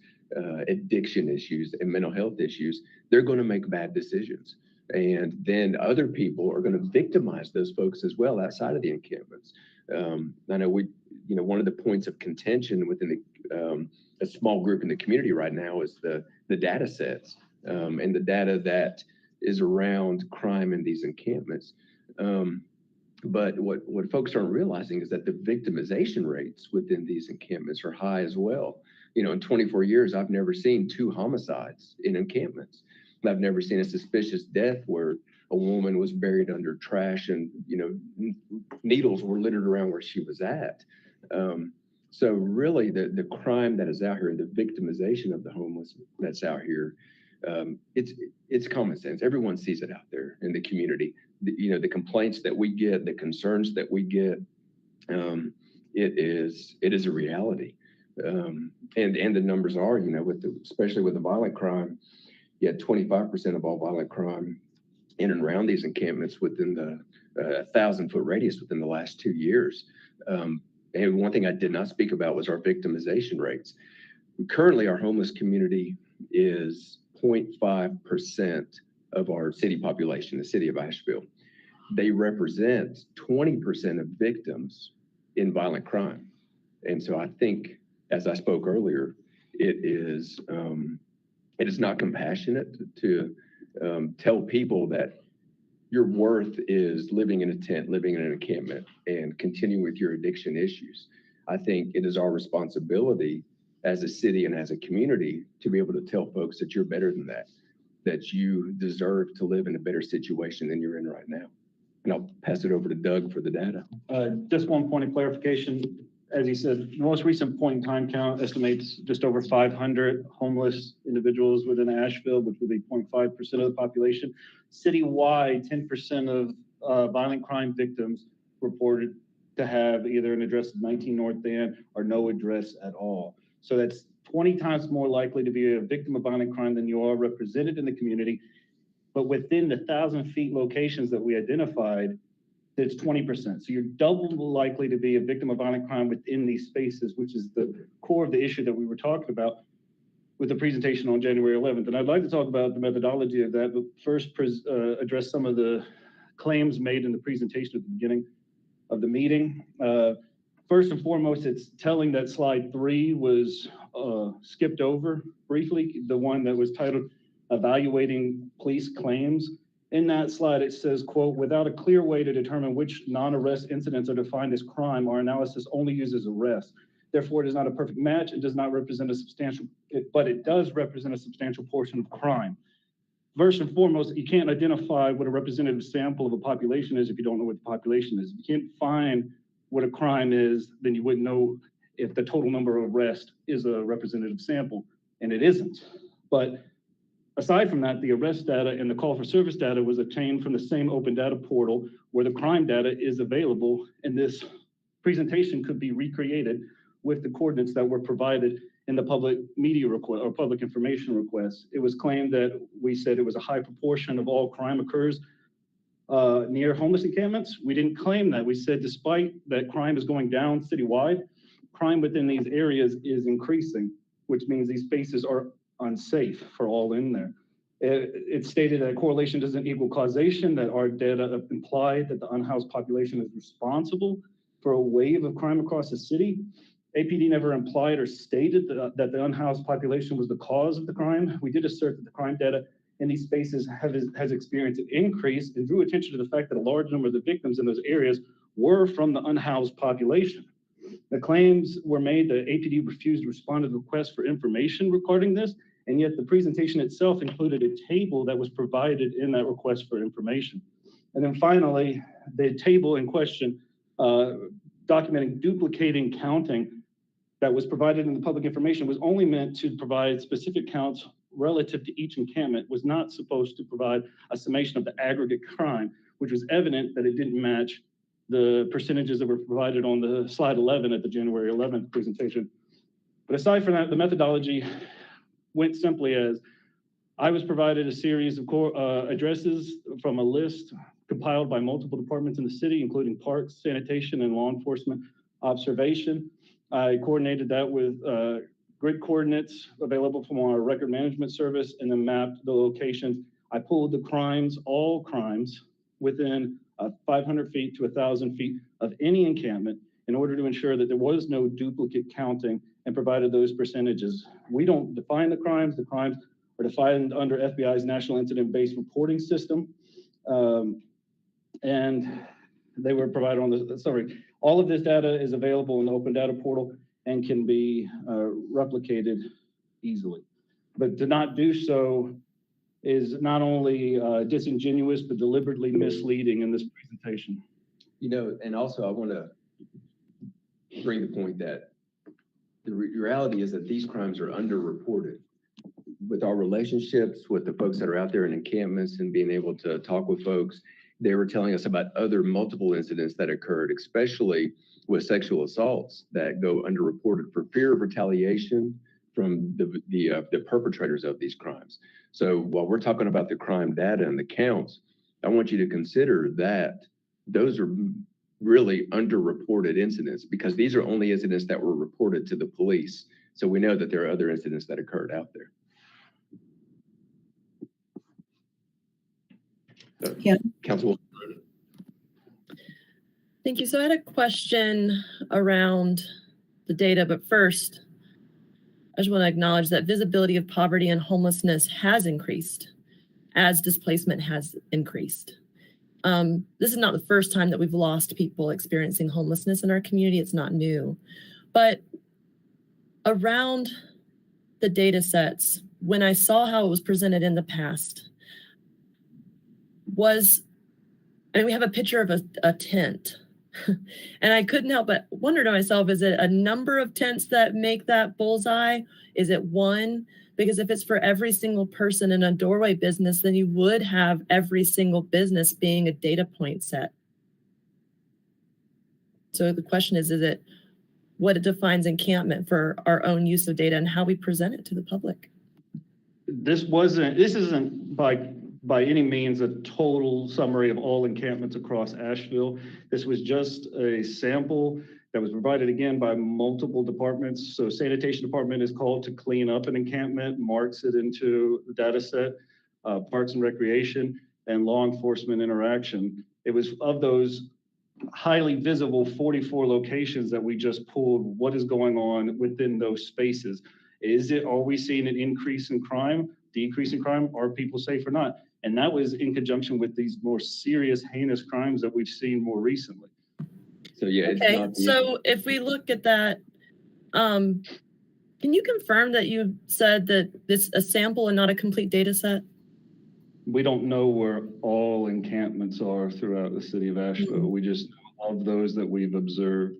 addiction issues and mental health issues, they're going to make bad decisions. And then other people are going to victimize those folks as well outside of the encampments. I know one of the points of contention within a small group in the community right now is the data sets and the data that is around crime in these encampments. But what folks aren't realizing is that the victimization rates within these encampments are high as well. In 24 years, I've never seen 2 homicides in encampments. I've never seen a suspicious death where a woman was buried under trash and, needles were littered around where she was at. So really the crime that is out here, the victimization of the homeless that's out here, it's common sense. Everyone sees it out there in the community. The complaints that we get, the concerns that we get, it is a reality. And the numbers are, especially with the violent crime, 25% of all violent crime in and around these encampments within the 1,000-foot radius within the last 2 years. And one thing I did not speak about was our victimization rates. Currently, our homeless community is 0.5% of our city population, the city of Asheville. They represent 20% of victims in violent crime. And so I think, as I spoke earlier, it is not compassionate to tell people that your worth is living in a tent, living in an encampment, and continuing with your addiction issues. I think it is our responsibility as a city and as a community to be able to tell folks that you're better than that you deserve to live in a better situation than you're in right now. And I'll pass it over to Doug for the data. Just one point of clarification. As he said, the most recent point in time count estimates just over 500 homeless individuals within Asheville, which would be 0.5% of the population. Citywide, 10% of violent crime victims reported to have either an address at 19 North End or no address at all. So that's 20 times more likely to be a victim of violent crime than you are represented in the community. But within the 1,000 feet locations that we identified, it's 20%. So you're double likely to be a victim of violent crime within these spaces, which is the core of the issue that we were talking about with the presentation on January 11th. And I'd like to talk about the methodology of that, but first address some of the claims made in the presentation at the beginning of the meeting. First and foremost, it's telling that slide 3 was skipped over briefly, the one that was titled Evaluating Police Claims. In that slide, it says, quote, without a clear way to determine which non-arrest incidents are defined as crime, our analysis only uses arrest. Therefore, it is not a perfect match. It does not represent a substantial, but it does represent a substantial portion of crime. First and foremost, you can't identify what a representative sample of a population is if you don't know what the population is. If you can't find what a crime is, then you wouldn't know if the total number of arrests is a representative sample, and it isn't. But aside from that, the arrest data and the call for service data was obtained from the same open data portal where the crime data is available, and this presentation could be recreated with the coordinates that were provided in the public media request or public information request. It was claimed that we said it was a high proportion of all crime occurs near homeless encampments. We didn't claim that. We said despite that crime is going down citywide, crime within these areas is increasing, which means these spaces are unsafe for all in there. It stated that correlation doesn't equal causation, that our data implied that the unhoused population is responsible for a wave of crime across the city. APD never implied or stated that the unhoused population was the cause of the crime. We did assert that the crime data in these spaces has experienced an increase and drew attention to the fact that a large number of the victims in those areas were from the unhoused population. The claims were made that APD refused to respond to the request for information regarding this, and yet the presentation itself included a table that was provided in that request for information. And then finally, the table in question documenting duplicating counting that was provided in the public information was only meant to provide specific counts relative to each encampment, was not supposed to provide a summation of the aggregate crime, which was evident that it didn't match the percentages that were provided on the slide 11 at the January 11th presentation. But aside from that, the methodology went simply as I was provided a series of addresses from a list compiled by multiple departments in the city, including parks, sanitation, and law enforcement observation. I coordinated that with grid coordinates available from our record management service and then mapped the locations. I pulled the crimes, all crimes, within 500 feet to 1,000 feet of any encampment in order to ensure that there was no duplicate counting and provided those percentages. We don't define the crimes. The crimes are defined under FBI's National Incident-Based Reporting System. And they were provided on the, sorry, all of this data is available in the open data portal and can be replicated easily. But to not do so is not only disingenuous, but deliberately misleading in this presentation. You know, and also I want to bring the point that the reality is that these crimes are underreported. With our relationships with the folks that are out there in encampments and being able to talk with folks, they were telling us about other multiple incidents that occurred, especially with sexual assaults that go underreported for fear of retaliation from the perpetrators of these crimes. So while we're talking about the crime data and the counts, I want you to consider that those are really underreported incidents because these are only incidents that were reported to the police. So we know that there are other incidents that occurred out there. Yeah. Council. Thank you. So I had a question around the data, but first, I just want to acknowledge that visibility of poverty and homelessness has increased as displacement has increased. This is not the first time that we've lost people experiencing homelessness in our community. It's not new. But around the data sets, when I saw how it was presented in the past, we have a picture of a tent. And I couldn't help but wonder to myself, is it a number of tents that make that bullseye? Is it one? Because if it's for every single person in a doorway business, then you would have every single business being a data point set. So the question is it what it defines encampment for our own use of data and how we present it to the public? This isn't by any means a total summary of all encampments across Asheville. This was just a sample that was provided again by multiple departments. So sanitation department is called to clean up an encampment, marks it into the data set, parks and recreation, and law enforcement interaction. It was of those highly visible 44 locations that we just pulled, what is going on within those spaces? Are we seeing an increase in crime, decrease in crime? Are people safe or not? And that was in conjunction with these more serious, heinous crimes that we've seen more recently. So yeah, it's Okay, not the- so if we look at that, can you confirm that you said that this is a sample and not a complete data set? We don't know where all encampments are throughout the city of Asheville. We just know of those that we've observed.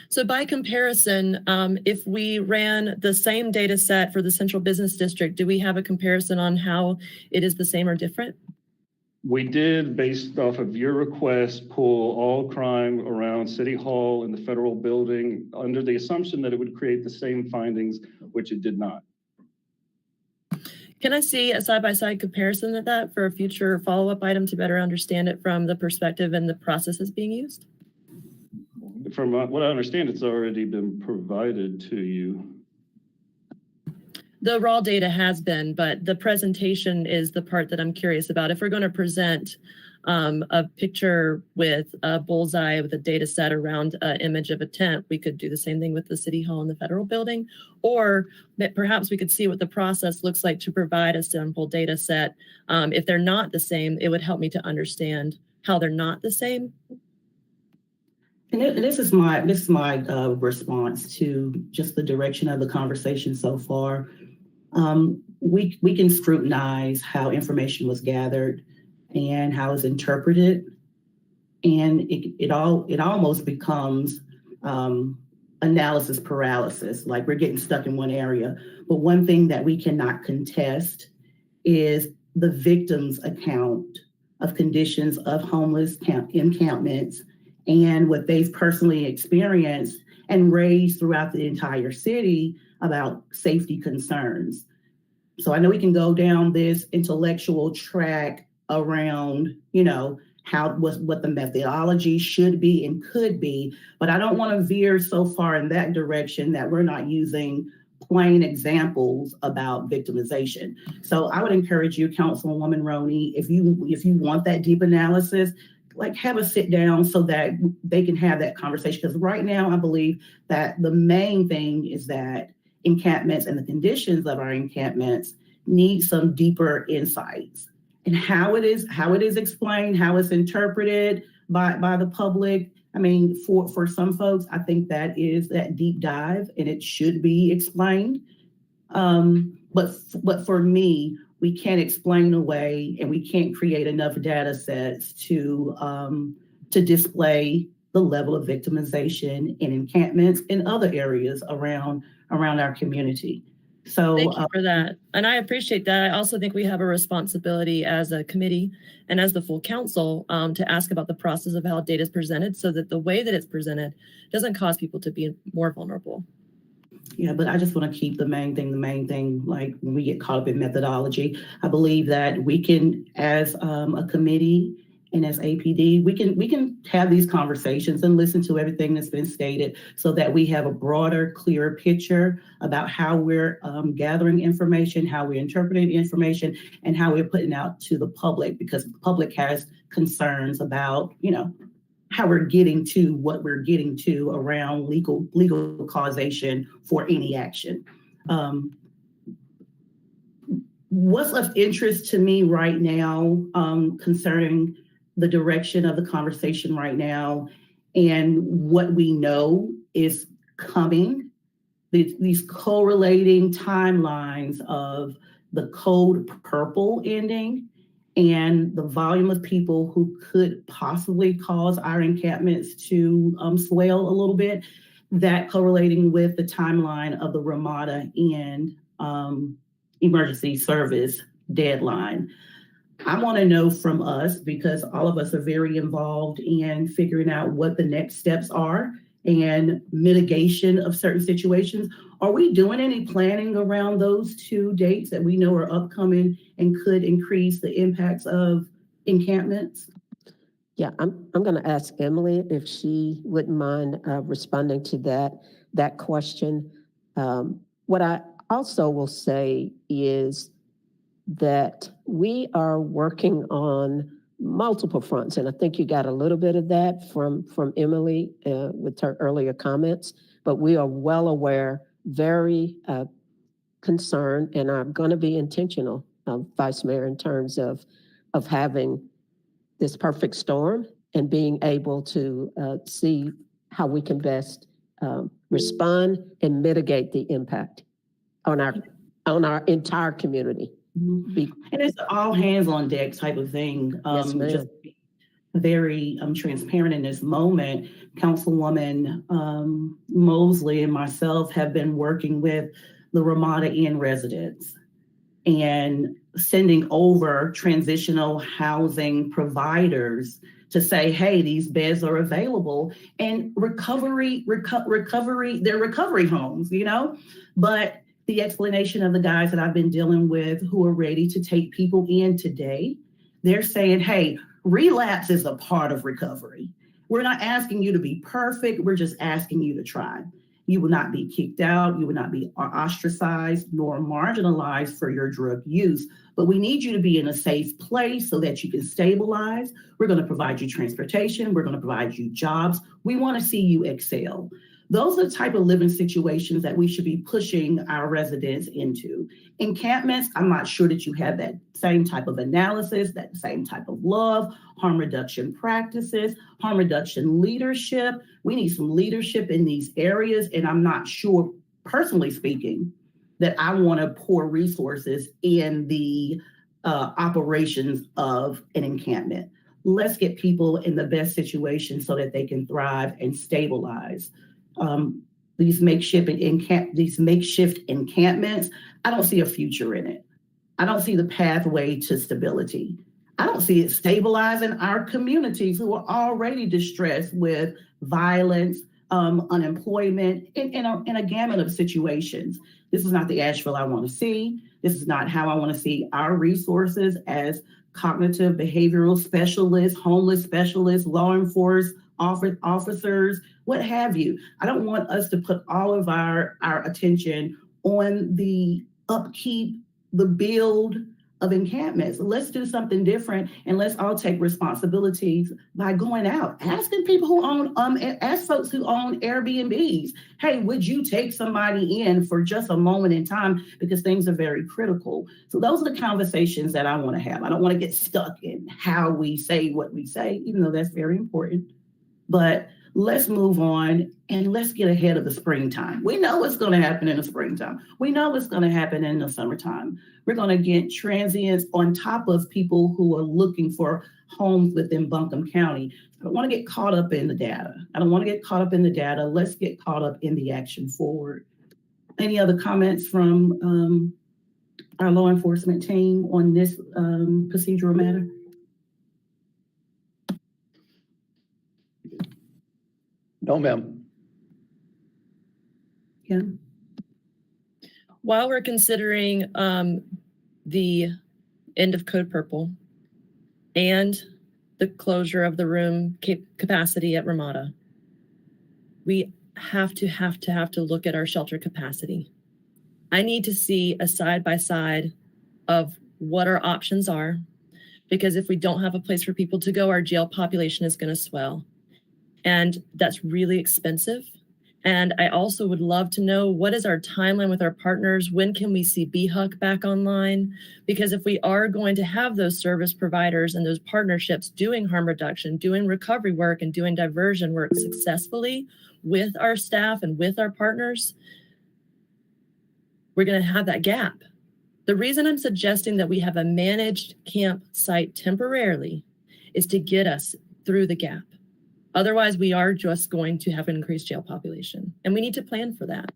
So by comparison, if we ran the same data set for the central business district, do we have a comparison on how it is the same or different? We did, based off of your request, pull all crime around City Hall and the federal building under the assumption that it would create the same findings, which it did not. Can I see a side-by-side comparison of that for a future follow-up item to better understand it from the perspective and the processes being used? From what I understand, it's already been provided to you. The raw data has been, but the presentation is the part that I'm curious about. If we're going to present a picture with a bullseye with a data set around an image of a tent, we could do the same thing with the City Hall and the federal building, or that perhaps we could see what the process looks like to provide a sample data set. If they're not the same, it would help me to understand how they're not the same. And this is my response to just the direction of the conversation so far. We can scrutinize how information was gathered and how it's interpreted, and it almost becomes analysis paralysis, like we're getting stuck in one area. But one thing that we cannot contest is the victim's account of conditions of homeless encampments and what they've personally experienced and raised throughout the entire city about safety concerns. So I know we can go down this intellectual track around, what the methodology should be and could be, but I don't want to veer so far in that direction that we're not using plain examples about victimization. So I would encourage you, Councilwoman Roney, if you want that deep analysis, like have a sit down so that they can have that conversation. Because right now, I believe that the main thing is that encampments and the conditions of our encampments need some deeper insights. And how it is explained, how it's interpreted by the public. I mean, for some folks, I think that is that deep dive and it should be explained. But for me, we can't explain away and we can't create enough data sets to display the level of victimization in encampments in other areas around our community. So thank you for that. And I appreciate that. I also think we have a responsibility as a committee and as the full council to ask about the process of how data is presented so that the way that it's presented doesn't cause people to be more vulnerable. Yeah, but I just want to keep the main thing, like when we get caught up in methodology, I believe that we can, as a committee and as APD, we can have these conversations and listen to everything that's been stated so that we have a broader, clearer picture about how we're gathering information, how we're interpreting information, and how we're putting out to the public, because the public has concerns about, how we're getting to what we're getting to around legal causation for any action. What's of interest to me right now concerning the direction of the conversation right now and what we know is coming, these correlating timelines of the code purple ending and the volume of people who could possibly cause our encampments to swell a little bit, that correlating with the timeline of the Ramada and emergency service deadline. I want to know from us, because all of us are very involved in figuring out what the next steps are and mitigation of certain situations. Are we doing any planning around those two dates that we know are upcoming and could increase the impacts of encampments? Yeah, I'm going to ask Emily if she wouldn't mind responding to that question. What I also will say is that we are working on multiple fronts. And I think you got a little bit of that from Emily with her earlier comments, but we are well aware, very concerned, and are going to be intentional, Vice Mayor, in terms of having this perfect storm and being able to see how we can best respond and mitigate the impact on our entire community. And it's all hands on deck type of thing. Yes, ma'am. Just very transparent in this moment. Councilwoman Mosley and myself have been working with the Ramada Inn residents and sending over transitional housing providers to say, hey, these beds are available, and recovery, they're recovery homes, you know? But the explanation of the guys that I've been dealing with who are ready to take people in today, they're saying, hey, relapse is a part of recovery. We're not asking you to be perfect. We're just asking you to try. You will not be kicked out. You will not be ostracized nor marginalized for your drug use. But we need you to be in a safe place so that you can stabilize. We're going to provide you transportation. We're going to provide you jobs. We want to see you excel. Those are the type of living situations that we should be pushing our residents into. Encampments, I'm not sure that you have that same type of analysis, that same type of love, harm reduction practices, harm reduction leadership. We need some leadership in these areas, and I'm not sure, personally speaking, that I want to pour resources in the operations of an encampment. Let's get people in the best situation so that they can thrive and stabilize. These makeshift encampments, I don't see a future in it. I don't see the pathway to stability. I don't see it stabilizing our communities who are already distressed with violence, unemployment, in a gamut of situations. This is not the Asheville I want to see. This is not how I want to see our resources as cognitive behavioral specialists, homeless specialists, law enforcement officers, what have you. I don't want us to put all of our attention on the upkeep, the build of encampments. Let's do something different, and let's all take responsibilities by going out, asking people who own, ask folks who own Airbnbs, hey, would you take somebody in for just a moment in time, because things are very critical. So those are the conversations that I want to have. I don't want to get stuck in how we say what we say, even though that's very important. But let's move on and let's get ahead of the springtime. We know what's going to happen in the springtime. We know what's going to happen in the summertime. We're going to get transients on top of people who are looking for homes within Buncombe County. I don't want to get caught up in the data. Let's get caught up in the action forward. Any other comments from our law enforcement team on this procedural matter? No, ma'am. Yeah. While we're considering the end of Code Purple and the closure of the room capacity at Ramada, we have to look at our shelter capacity. I need to see a side-by-side of what our options are, because if we don't have a place for people to go, our jail population is going to swell. And that's really expensive. And I also would love to know, what is our timeline with our partners? When can we see BHUC back online? Because if we are going to have those service providers and those partnerships doing harm reduction, doing recovery work, and doing diversion work successfully with our staff and with our partners, we're going to have that gap. The reason I'm suggesting that we have a managed campsite temporarily is to get us through the gap. Otherwise, we are just going to have an increased jail population. And we need to plan for that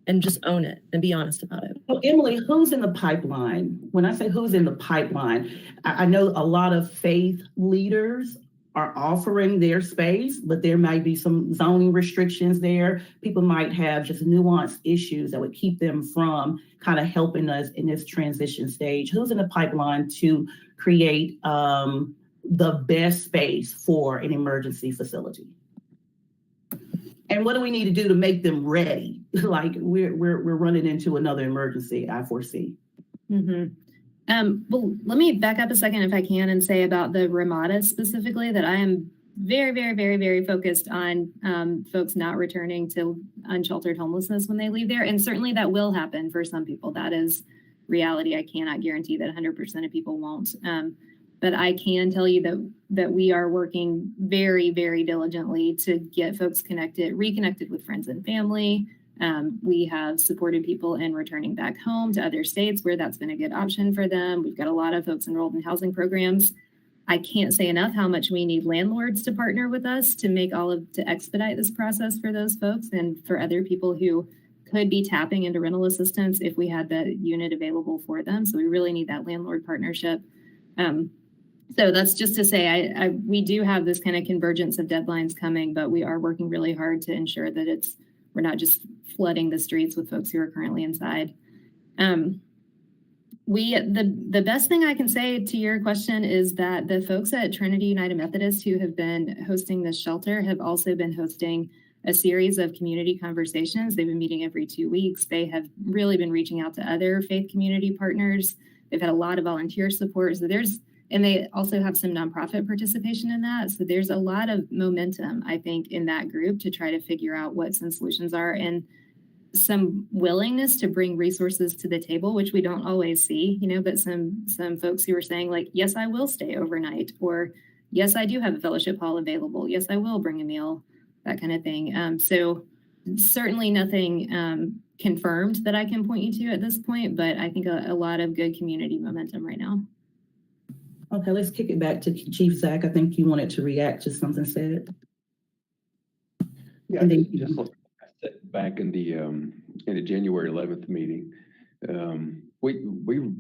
and just own it and be honest about it. Well, Emily, who's in the pipeline? When I say who's in the pipeline, I know a lot of faith leaders are offering their space, but there might be some zoning restrictions there. People might have just nuanced issues that would keep them from kind of helping us in this transition stage. Who's in the pipeline to create the best space for an emergency facility? And what do we need to do to make them ready? Like we're running into another emergency, I foresee. Mm-hmm. Well, let me back up a second if I can and say about the Ramada specifically that I am very, very, very, very focused on folks not returning to unsheltered homelessness when they leave there. And certainly that will happen for some people. That is reality. I cannot guarantee that 100% of people won't. But I can tell you that we are working very, very diligently to get folks reconnected with friends and family. We have supported people in returning back home to other states where that's been a good option for them. We've got a lot of folks enrolled in housing programs. I can't say enough how much we need landlords to partner with us to expedite this process for those folks and for other people who could be tapping into rental assistance if we had the unit available for them. So we really need that landlord partnership. So that's just to say, we do have this kind of convergence of deadlines coming, but we are working really hard to ensure that we're not just flooding the streets with folks who are currently inside. The best thing I can say to your question is that the folks at Trinity United Methodist who have been hosting this shelter have also been hosting a series of community conversations. They've been meeting every 2 weeks. They have really been reaching out to other faith community partners. They've had a lot of volunteer support. And they also have some nonprofit participation in that. So there's a lot of momentum, I think, in that group to try to figure out what some solutions are and some willingness to bring resources to the table, which we don't always see, but some folks who are saying like, yes, I will stay overnight, or yes, I do have a fellowship hall available. Yes, I will bring a meal, that kind of thing. So certainly nothing confirmed that I can point you to at this point, but I think a lot of good community momentum right now. Okay, let's kick it back to Chief Zach. I think you wanted to react to something said. Yeah, And then- just like I said back in the January 11th meeting, we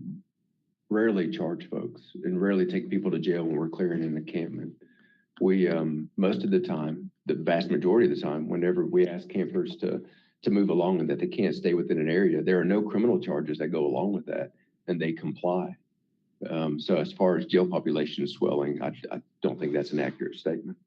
rarely charge folks and rarely take people to jail when we're clearing an encampment. We most of the time, the vast majority of the time, whenever we ask campers to move along and that they can't stay within an area, there are no criminal charges that go along with that, and they comply. So as far as jail population swelling, I don't think that's an accurate statement.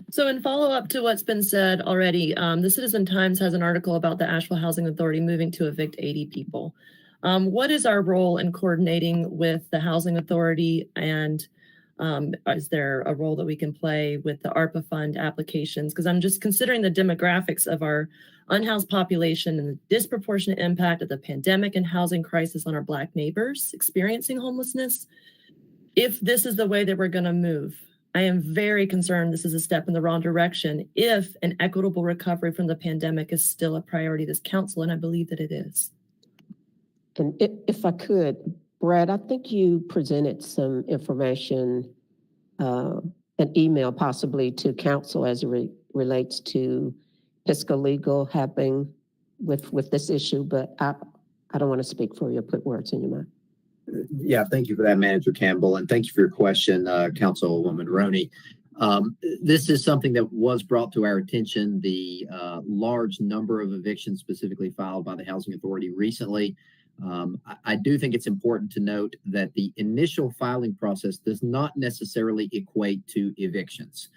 So in follow-up to what's been said already, the Citizen Times has an article about the Asheville Housing Authority moving to evict 80 people. What is our role in coordinating with the Housing Authority, and is there a role that we can play with the ARPA fund applications? Because I'm just considering the demographics of our unhoused population and the disproportionate impact of the pandemic and housing crisis on our Black neighbors experiencing homelessness. If this is the way that we're going to move, I am very concerned this is a step in the wrong direction if an equitable recovery from the pandemic is still a priority of this council, and I believe that it is. And if I could, Brad, I think you presented some information, an email possibly to council as it relates to fiscal legal happening with this issue, but I don't want to speak for you or put words in your mouth. Yeah, thank you for that, Manager Campbell, and thank you for your question, Councilwoman Roney. This is something that was brought to our attention, the large number of evictions specifically filed by the Housing Authority recently. I do think it's important to note that the initial filing process does not necessarily equate to evictions.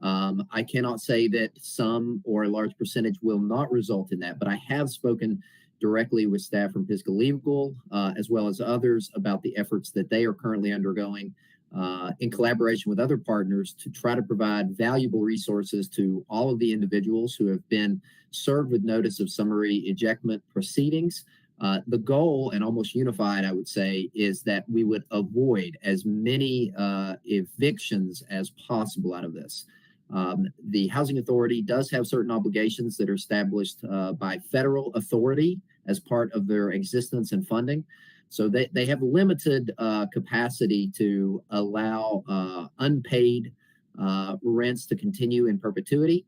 I cannot say that some or a large percentage will not result in that, but I have spoken directly with staff from Fiscal Legal, as well as others, about the efforts that they are currently undergoing in collaboration with other partners to try to provide valuable resources to all of the individuals who have been served with notice of summary ejectment proceedings. The goal, and almost unified, I would say, is that we would avoid as many evictions as possible out of this. The Housing Authority does have certain obligations that are established by federal authority as part of their existence and funding. So they have limited capacity to allow unpaid rents to continue in perpetuity.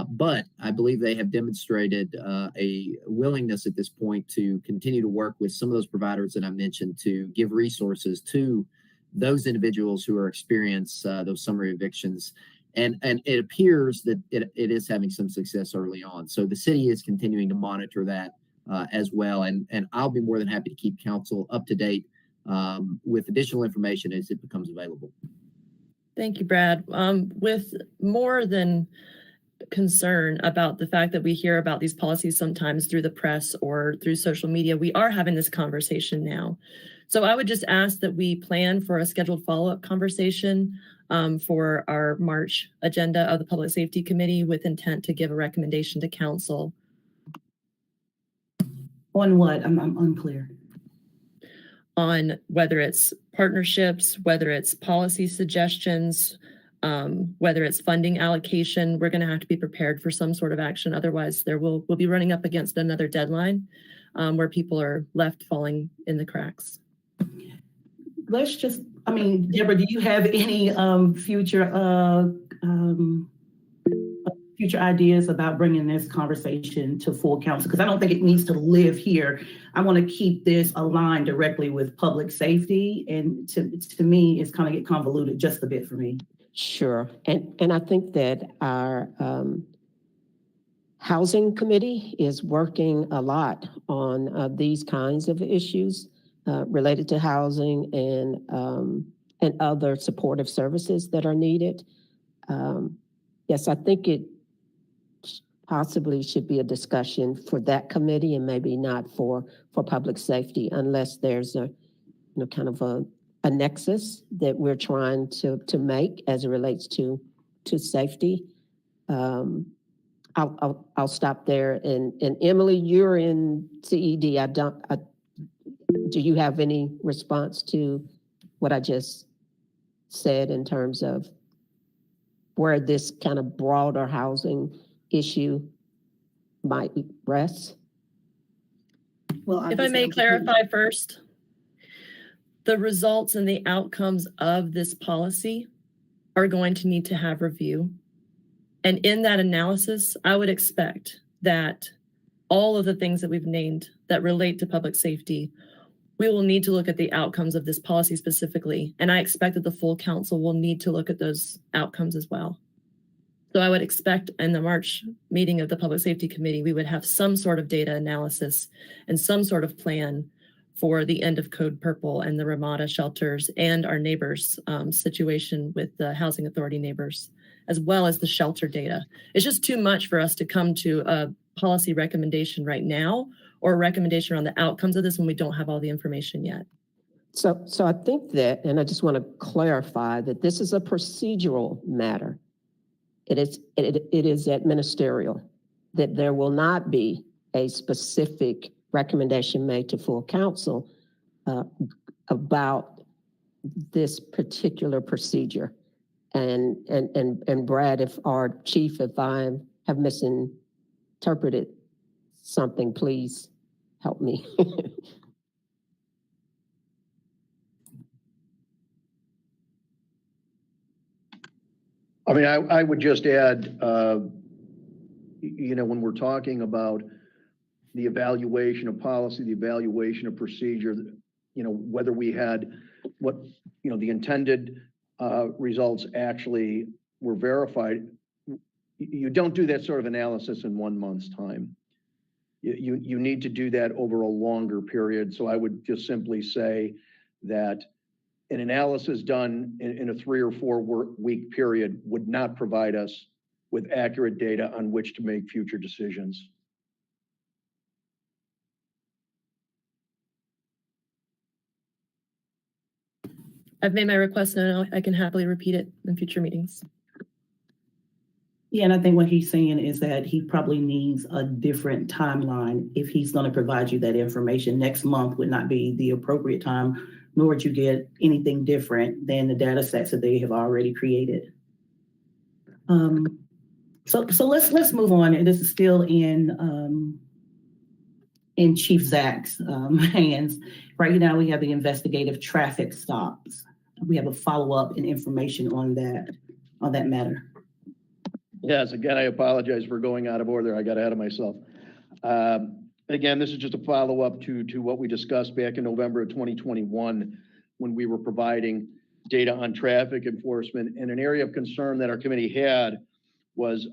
But I believe they have demonstrated a willingness at this point to continue to work with some of those providers that I mentioned to give resources to those individuals who are experiencing those summary evictions. And it appears that it is having some success early on. So the city is continuing to monitor that as well. And I'll be more than happy to keep council up to date with additional information as it becomes available. Thank you, Brad. With more than concern about the fact that we hear about these policies sometimes through the press or through social media. We are having this conversation now. So I would just ask that we plan for a scheduled follow-up conversation for our March agenda of the Public Safety Committee with intent to give a recommendation to council. On what? I'm unclear. On whether it's partnerships, whether it's policy suggestions, whether it's funding allocation. We're going to have to be prepared for some sort of action. Otherwise, we'll be running up against another deadline where people are left falling in the cracks. Let's just, Deborah, do you have any future ideas about bringing this conversation to full council? Because I don't think it needs to live here. I want to keep this aligned directly with public safety, and to me, it's kind of get convoluted just a bit for me. Sure, and I think that our housing committee is working a lot on these kinds of issues related to housing and other supportive services that are needed. Yes, I think it possibly should be a discussion for that committee and maybe not for public safety, unless there's a kind of a nexus that we're trying to make as it relates to safety. I'll stop there. And Emily, you're in CED. Do you have any response to what I just said in terms of where this kind of broader housing issue might rest? Well, if I may clarify first, the results and the outcomes of this policy are going to need to have review. And in that analysis, I would expect that all of the things that we've named that relate to public safety, we will need to look at the outcomes of this policy specifically. And I expect that the full council will need to look at those outcomes as well. So I would expect in the March meeting of the Public Safety Committee, we would have some sort of data analysis and some sort of plan for the end of Code Purple and the Ramada shelters and our neighbors' situation with the Housing Authority neighbors, as well as the shelter data. It's just too much for us to come to a policy recommendation right now or a recommendation on the outcomes of this when we don't have all the information yet. So I think that, and I just want to clarify that this is a procedural matter. It is administerial, that there will not be a specific recommendation made to full council about this particular procedure. And Brad, if our chief, if I have misinterpreted something, please help me. I mean, I would just add, when we're talking about the evaluation of policy, the evaluation of procedure, whether we had what, the intended results actually were verified, you don't do that sort of analysis in 1 month's time. You need to do that over a longer period. So I would just simply say that an analysis done in a 3 or 4 week period would not provide us with accurate data on which to make future decisions. I've made my request and I can happily repeat it in future meetings. Yeah, and I think what he's saying is that he probably needs a different timeline if he's going to provide you that information. Next month would not be the appropriate time, nor would you get anything different than the data sets that they have already created. So let's move on. And this is still in Chief Zach's hands. Right now, we have the investigative traffic stops. We have a follow-up and information on that matter. Yes, again, I apologize for going out of order. I got ahead of myself. Again, this is just a follow-up to what we discussed back in November of 2021 when we were providing data on traffic enforcement. And an area of concern that our committee had was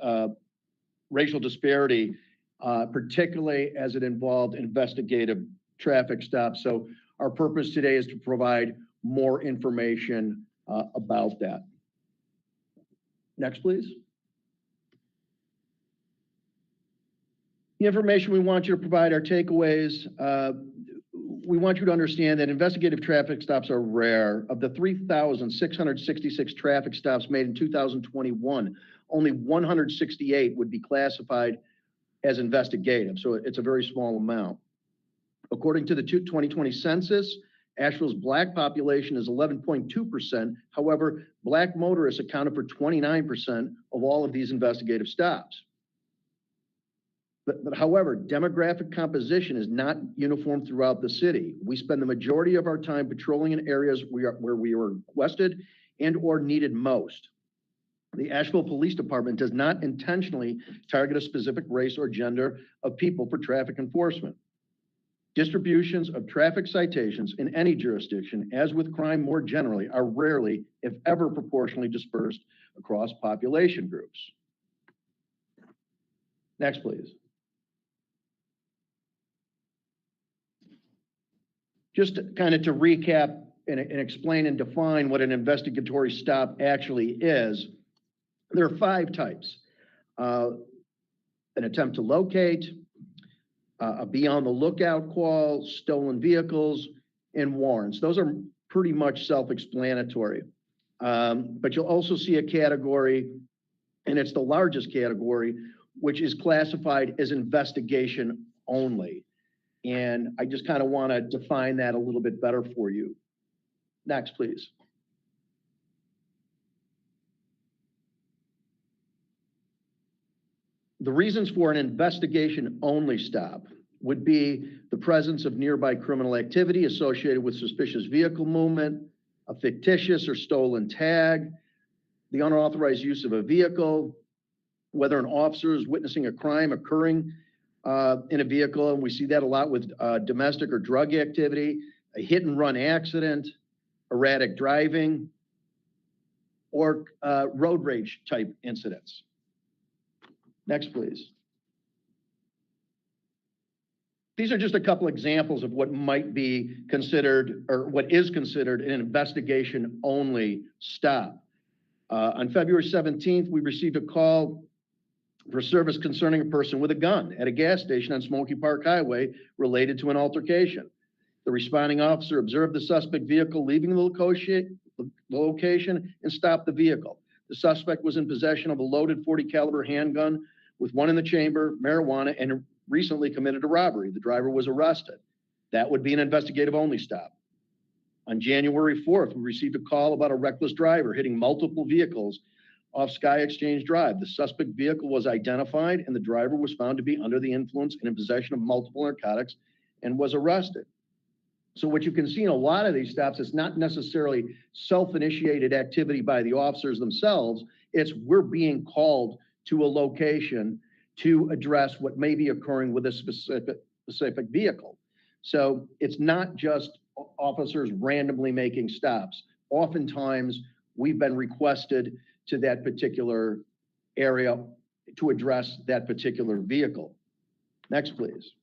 racial disparity, particularly as it involved investigative traffic stops. So our purpose today is to provide more information about that. Next, please. The information we want you to provide, our takeaways, we want you to understand that investigative traffic stops are rare. Of the 3,666 traffic stops made in 2021, only 168 would be classified as investigative, so it's a very small amount. According to the 2020 census, Asheville's Black population is 11.2%. However, Black motorists accounted for 29% of all of these investigative stops. But however, demographic composition is not uniform throughout the city. We spend the majority of our time patrolling in areas where we are requested and or needed most. The Asheville Police Department does not intentionally target a specific race or gender of people for traffic enforcement. Distributions of traffic citations in any jurisdiction, as with crime more generally, are rarely, if ever, proportionally dispersed across population groups. Next, please. Just kind of to recap and explain and define what an investigatory stop actually is, there are 5 types. An attempt to locate, a be on the lookout call, stolen vehicles, and warrants. Those are pretty much self-explanatory. But you'll also see a category, and it's the largest category, which is classified as investigation only. And I just kind of want to define that a little bit better for you. Next, please. The reasons for an investigation-only stop would be the presence of nearby criminal activity associated with suspicious vehicle movement, a fictitious or stolen tag, the unauthorized use of a vehicle, whether an officer is witnessing a crime occurring in a vehicle, and we see that a lot with domestic or drug activity, a hit-and-run accident, erratic driving, or road rage type incidents. Next, please. These are just a couple examples of what might be considered, or what is considered, an investigation-only stop. On February 17th, we received a call for service concerning a person with a gun at a gas station on Smoky Park Highway related to an altercation. The responding officer observed the suspect vehicle leaving the location and stopped the vehicle. The suspect was in possession of a loaded .40 caliber handgun with one in the chamber, marijuana, and recently committed a robbery. The driver was arrested. That would be an investigative only stop. On January 4th, we received a call about a reckless driver hitting multiple vehicles off Sky Exchange Drive. The suspect vehicle was identified and the driver was found to be under the influence and in possession of multiple narcotics and was arrested. So what you can see in a lot of these stops is not necessarily self-initiated activity by the officers themselves. It's we're being called to a location to address what may be occurring with a specific vehicle. So it's not just officers randomly making stops. Oftentimes, we've been requested to that particular area to address that particular vehicle. Next, please.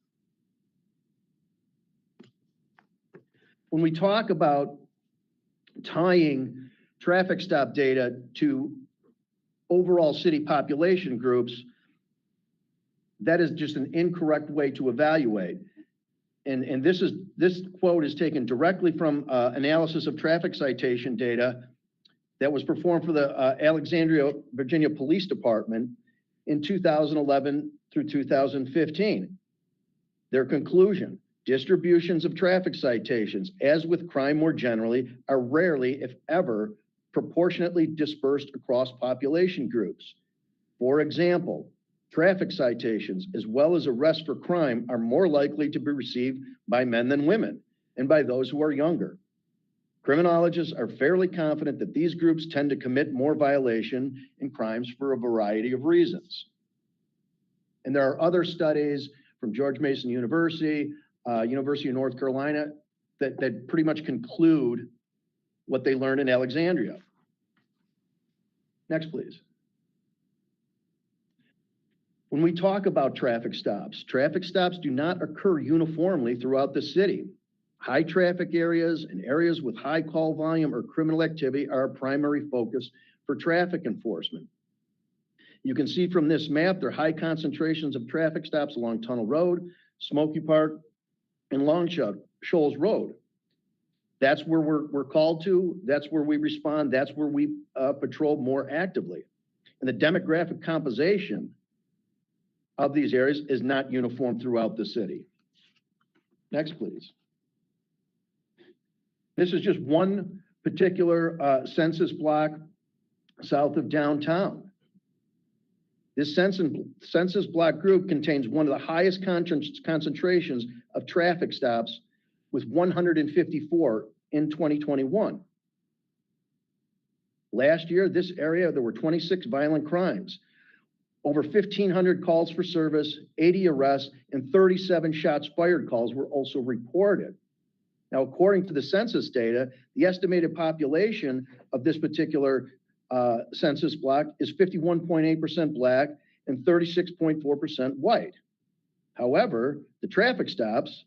When we talk about tying traffic stop data to overall city population groups, that is just an incorrect way to evaluate. And this quote is taken directly from analysis of traffic citation data that was performed for the Alexandria, Virginia Police Department in 2011 through 2015. Their conclusion: distributions of traffic citations, as with crime more generally, are rarely, if ever, proportionately dispersed across population groups. For example, traffic citations, as well as arrests for crime, are more likely to be received by men than women and by those who are younger. Criminologists are fairly confident that these groups tend to commit more violation and crimes for a variety of reasons. And there are other studies from George Mason University, University of North Carolina, that pretty much conclude what they learned in Alexandria. Next, please. When we talk about traffic stops do not occur uniformly throughout the city. High traffic areas and areas with high call volume or criminal activity are a primary focus for traffic enforcement. You can see from this map, there are high concentrations of traffic stops along Tunnel Road, Smoky Park, and Long Shoals Road. That's where we're called to. That's where we respond. That's where we patrol more actively. And the demographic composition of these areas is not uniform throughout the city. Next, please. This is just one particular census block south of downtown. This census block group contains one of the highest concentrations of traffic stops, with 154 in 2021. Last year, this area, there were 26 violent crimes, over 1,500 calls for service, 80 arrests, and 37 shots fired calls were also reported. Now, according to the census data, the estimated population of this particular census block is 51.8% Black and 36.4% white. However, the traffic stops,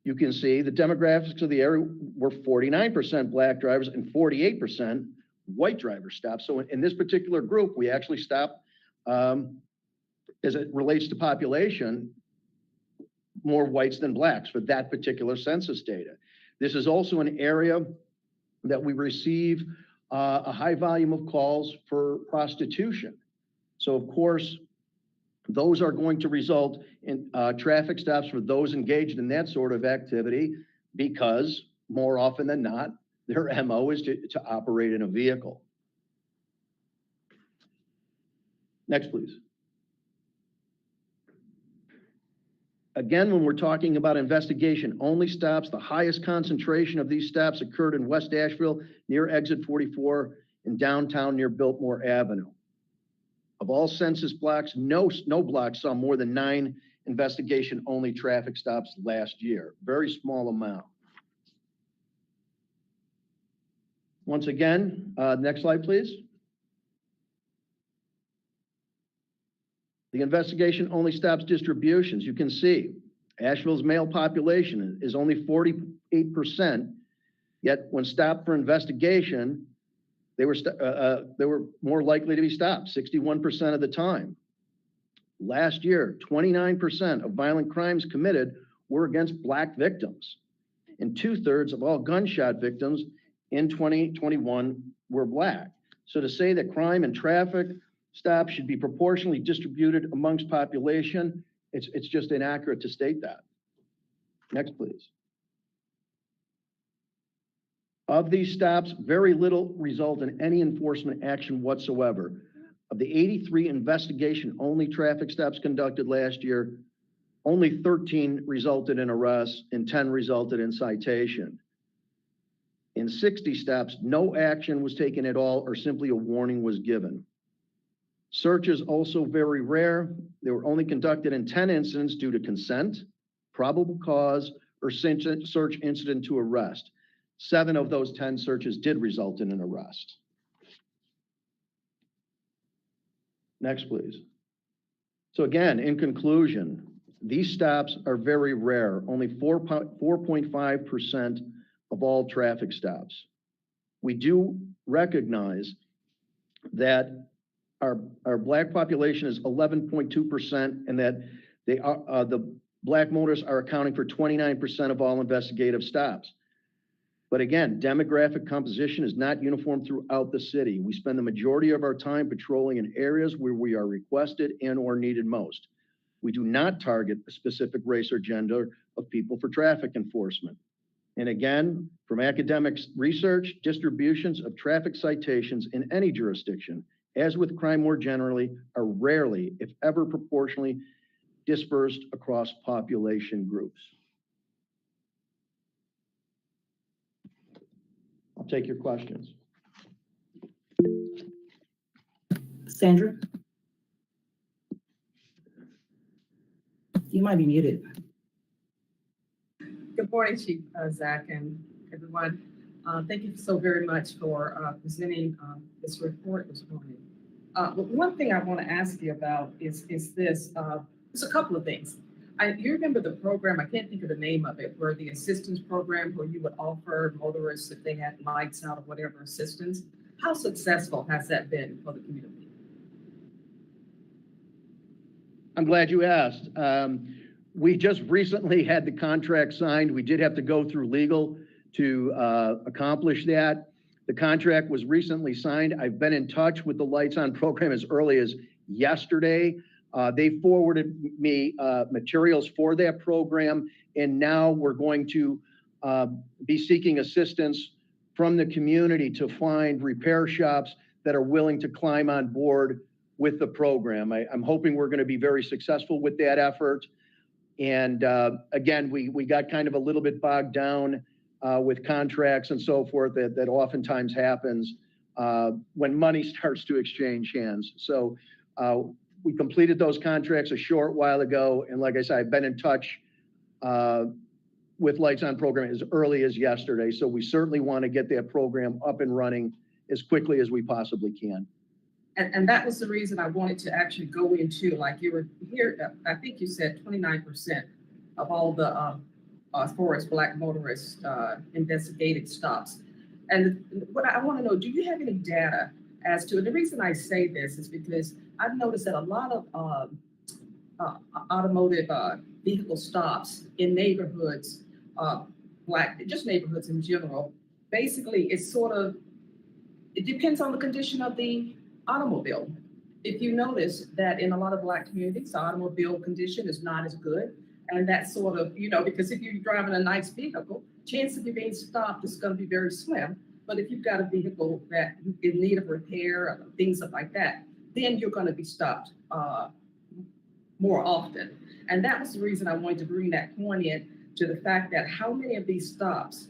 you can see the demographics of the area were 49% Black drivers and 48% white driver stops. So in this particular group, we actually stop, as it relates to population, more whites than Blacks for that particular census data. This is also an area that we receive a high volume of calls for prostitution. So of course, those are going to result in traffic stops for those engaged in that sort of activity, because more often than not, their MO is to operate in a vehicle. Next, please. Again, when we're talking about investigation-only stops, the highest concentration of these stops occurred in West Asheville near Exit 44 and downtown near Biltmore Avenue. Of all census blocks, no block saw more than 9 investigation-only traffic stops last year. Very small amount. Once again, next slide, please. The investigation-only stops distributions. You can see Asheville's male population is only 48%, yet when stopped for investigation, they were more likely to be stopped 61% of the time. Last year, 29% of violent crimes committed were against Black victims, and 2/3 of all gunshot victims in 2021 were Black. So to say that crime and traffic stops should be proportionally distributed amongst population, it's just inaccurate to state that. Next, please. Of these stops, very little result in any enforcement action whatsoever. Of the 83 investigation-only traffic stops conducted last year, only 13 resulted in arrests and 10 resulted in citation. In 60 stops, no action was taken at all, or simply a warning was given. Searches also very rare. They were only conducted in 10 incidents due to consent, probable cause, or search incident to arrest. 7 of those 10 searches did result in an arrest. Next, please. So again, in conclusion, these stops are very rare, only 4.5% of all traffic stops. We do recognize that our Black population is 11.2%, and that they are, the Black motorists are accounting for 29% of all investigative stops. But again, demographic composition is not uniform throughout the city. We spend the majority of our time patrolling in areas where we are requested and or needed most. We do not target a specific race or gender of people for traffic enforcement. And again, from academic research, distributions of traffic citations in any jurisdiction, as with crime more generally, are rarely, if ever, proportionally dispersed across population groups. I'll take your questions. Sandra? You might be muted. Good morning, Chief Zach and everyone. Thank you so very much for presenting this report this morning. But one thing I want to ask you about is this. There's a couple of things. You remember the program, I can't think of the name of it, where the assistance program where you would offer motorists, if they had lights out or whatever, assistance. How successful has that been for the community? I'm glad you asked. We just recently had the contract signed. We did have to go through legal to accomplish that. The contract was recently signed. I've been in touch with the Lights On program as early as yesterday. They forwarded me materials for that program, and now we're going to be seeking assistance from the community to find repair shops that are willing to climb on board with the program. I'm hoping we're going to be very successful with that effort. And again, we got kind of a little bit bogged down with contracts and so forth that oftentimes happens when money starts to exchange hands. So we completed those contracts a short while ago. And like I said, I've been in touch with Lights On program as early as yesterday. So we certainly want to get that program up and running as quickly as we possibly can. And that was the reason I wanted to actually go into, like you were here, I think you said 29% of all the forest Black motorists investigated stops. And what I want to know, do you have any data as to, and the reason I say this is because I've noticed that a lot of automotive vehicle stops in neighborhoods, Black, just neighborhoods in general, basically it's sort of, it depends on the condition of the automobile. If you notice that in a lot of Black communities, the automobile condition is not as good. And that's sort of, because if you're driving a nice vehicle, chance of you being stopped is going to be very slim. But if you've got a vehicle that is in need of repair, things like that, then you're going to be stopped more often. And that was the reason I wanted to bring that point in to the fact that how many of these stops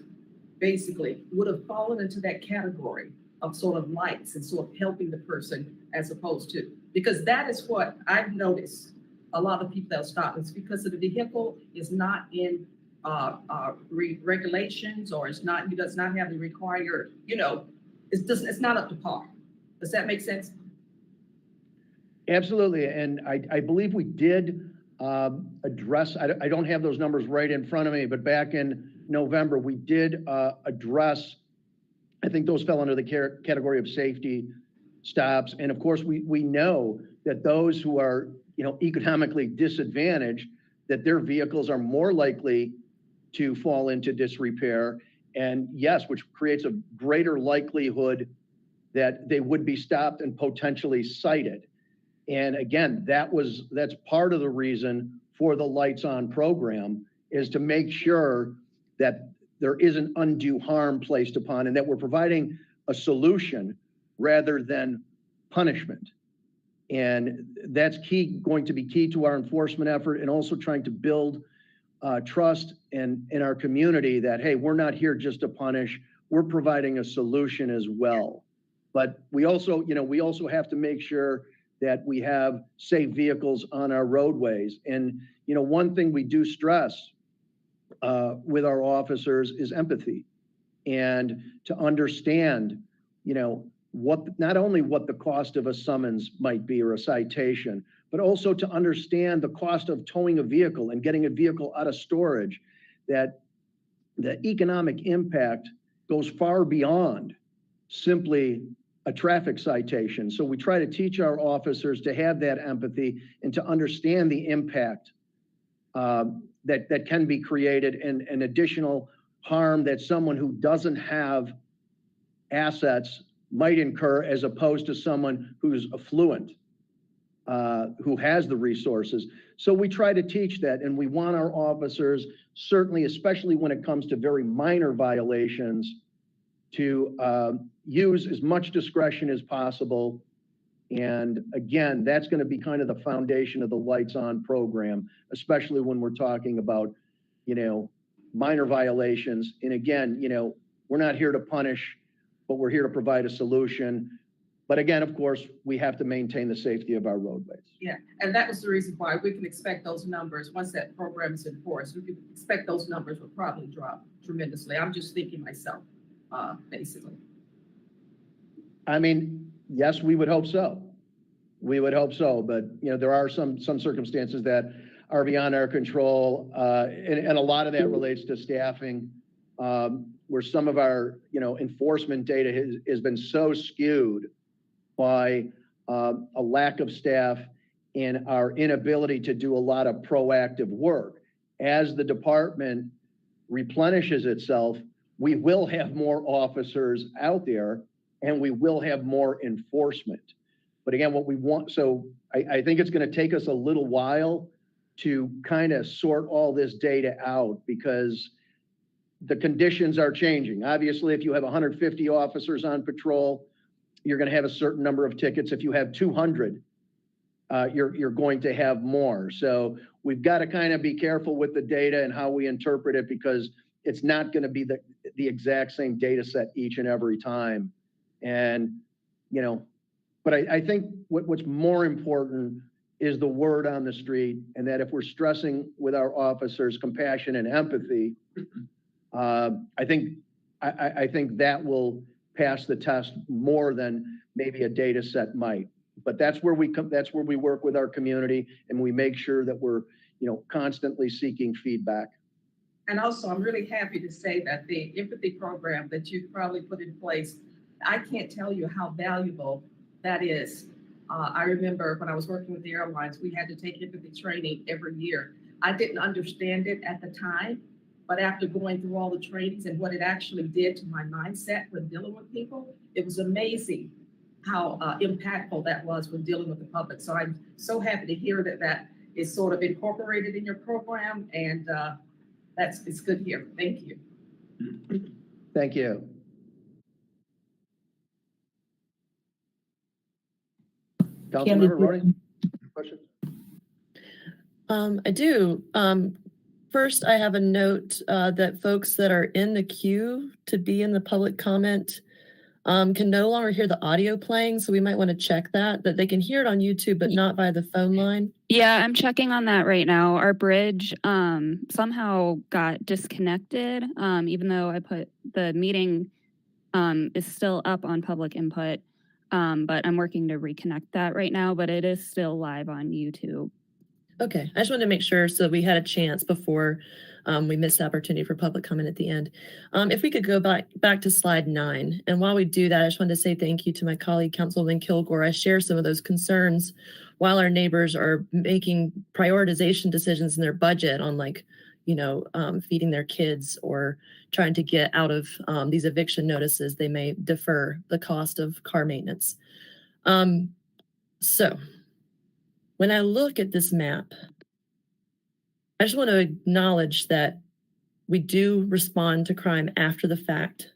basically would have fallen into that category of sort of lights and sort of helping the person as opposed to, because that is what I've noticed a lot of people that stop. It's because of the vehicle is not in regulations, or it does not have the required, it's not up to par. Does that make sense? Absolutely. And I believe we did address, I don't have those numbers right in front of me, but back in November, we did address, I think those fell under the category of safety stops. And of course, we know that those who are, economically disadvantaged, that their vehicles are more likely to fall into disrepair. And yes, which creates a greater likelihood that they would be stopped and potentially cited. And again, that's part of the reason for the Lights On program, is to make sure that there isn't undue harm placed upon, and that we're providing a solution rather than punishment. And that's going to be key to our enforcement effort, and also trying to build trust in our community that, hey, we're not here just to punish, we're providing a solution as well. But we also have to make sure that we have safe vehicles on our roadways. And, one thing we do stress with our officers is empathy, and to understand, not only what the cost of a summons might be or a citation, but also to understand the cost of towing a vehicle and getting a vehicle out of storage, that the economic impact goes far beyond simply a traffic citation. So we try to teach our officers to have that empathy and to understand the impact that can be created, and additional harm that someone who doesn't have assets might incur, as opposed to someone who's affluent, who has the resources. So we try to teach that, and we want our officers, certainly, especially when it comes to very minor violations, to use as much discretion as possible. And again, that's going to be kind of the foundation of the Lights On program, especially when we're talking about, minor violations. And again, we're not here to punish, but we're here to provide a solution. But again, of course, we have to maintain the safety of our roadways. Yeah, and that was the reason why we can expect those numbers, once that program is enforced, we can expect those numbers will probably drop tremendously. I'm just thinking myself, basically. I mean, yes, we would hope so. We would hope so, but there are some circumstances that are beyond our control, and a lot of that relates to staffing, where some of our enforcement data has been so skewed by a lack of staff in our inability to do a lot of proactive work. As the department replenishes itself, we will have more officers out there and we will have more enforcement. But again, what we want, so I think it's going to take us a little while to kind of sort all this data out because the conditions are changing. Obviously, if you have 150 officers on patrol, you're going to have a certain number of tickets. If you have 200, you're going to have more. So we've got to kind of be careful with the data and how we interpret it because it's not going to be the exact same data set each and every time. And, you know, but I think what's more important is the word on the street, and that if we're stressing with our officers compassion and empathy, I think that will pass the test more than maybe a data set might. But that's where we work with our community, and we make sure that we're, you know, constantly seeking feedback. And also, I'm really happy to say that the empathy program that you've probably put in place, I can't tell you how valuable that is. I remember when I was working with the airlines, we had to take empathy training every year. I didn't understand it at the time, but after going through all the trainings and what it actually did to my mindset when dealing with people, it was amazing how impactful that was when dealing with the public. So I'm so happy to hear that that is sort of incorporated in your program, and it's good here. Thank you. Thank you. Councilmember Roney, question? I do. First, I have a note that folks that are in the queue to be in the public comment can no longer hear the audio playing. So we might want to check that they can hear it on YouTube, but not by the phone line. Yeah, I'm checking on that right now. Our bridge somehow got disconnected, even though I put the meeting is still up on public input. But I'm working to reconnect that right now, but it is still live on YouTube. Okay, I just wanted to make sure so we had a chance before we missed the opportunity for public comment at the end. If we could go back to slide 9. And while we do that, I just wanted to say thank you to my colleague, Councilman Kilgore. I share some of those concerns while our neighbors are making prioritization decisions in their budget on, like, you know, feeding their kids or trying to get out of these eviction notices. They may defer the cost of car maintenance. So when I look at this map, I just want to acknowledge that we do respond to crime after the fact.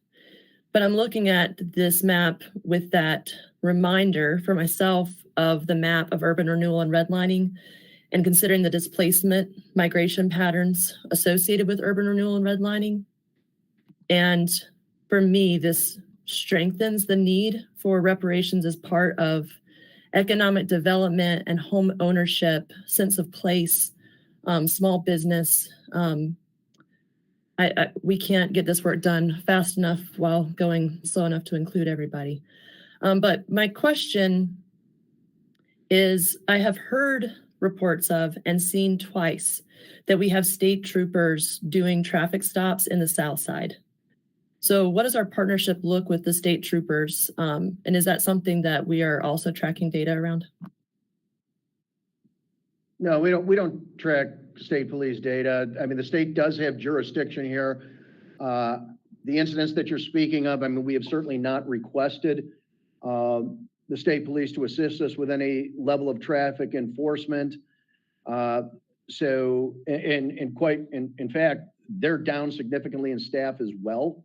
But I'm looking at this map with that reminder for myself of the map of urban renewal and redlining, and considering the displacement migration patterns associated with urban renewal and redlining. And for me, this strengthens the need for reparations as part of economic development and home ownership, sense of place, small business. We can't get this work done fast enough while going slow enough to include everybody. But my question is, I have heard reports of and seen twice that we have state troopers doing traffic stops in the South Side. So what does our partnership look with the state troopers? And is that something that we are also tracking data around? No, we don't track state police data. I mean, the state does have jurisdiction here. The incidents that you're speaking of, I mean, we have certainly not requested the state police to assist us with any level of traffic enforcement. So, in fact, they're down significantly in staff as well.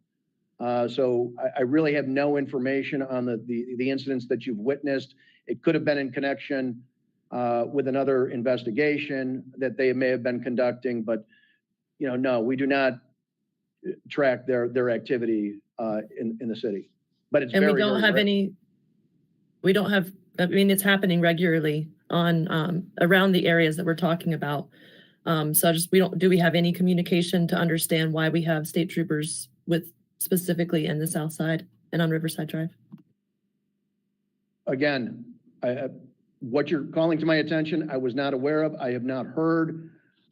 So I really have no information on the incidents that you've witnessed. It could have been in connection with another investigation that they may have been conducting, but you know, no, we do not track their activity in the city. But it's we don't have any. We don't have. I mean, it's happening regularly on around the areas that we're talking about. So do we have any communication to understand why we have state troopers with specifically in the South Side and on Riverside Drive? Again, what you're calling to my attention, I was not aware of. I have not heard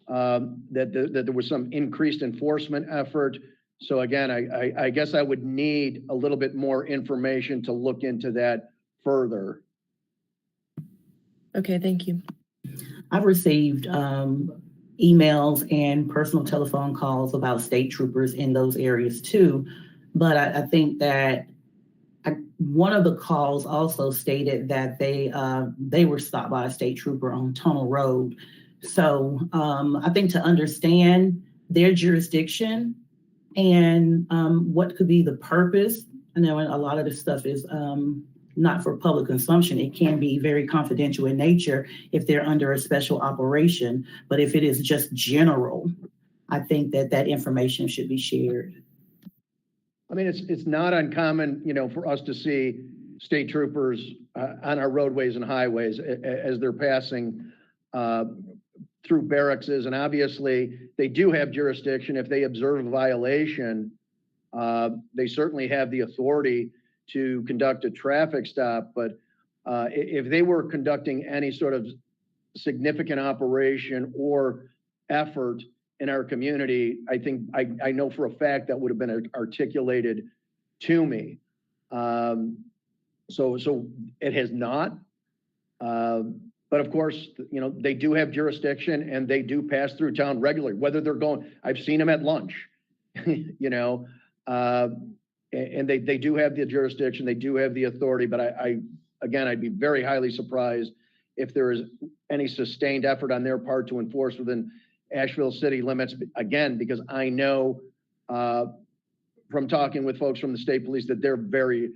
that there was some increased enforcement effort. So again, I guess I would need a little bit more information to look into that further. Okay, thank you. I've received emails and personal telephone calls about state troopers in those areas too. But I think that one of the calls also stated that they were stopped by a state trooper on Tunnel Road. So I think to understand their jurisdiction and what could be the purpose, I know a lot of this stuff is not for public consumption. It can be very confidential in nature if they're under a special operation. But if it is just general, I think that information should be shared. I mean, it's not uncommon, for us to see state troopers on our roadways and highways as they're passing through barracks, and obviously they do have jurisdiction. If they observe a violation, they certainly have the authority to conduct a traffic stop. But if they were conducting any sort of significant operation or effort in our community, I think I know for a fact that would have been articulated to me. So it has not. But of course, they do have jurisdiction and they do pass through town regularly, whether they're going, I've seen them at lunch, and they do have the jurisdiction, they do have the authority, but I'd be very highly surprised if there is any sustained effort on their part to enforce within Asheville city limits, again, because I know from talking with folks from the state police that they're very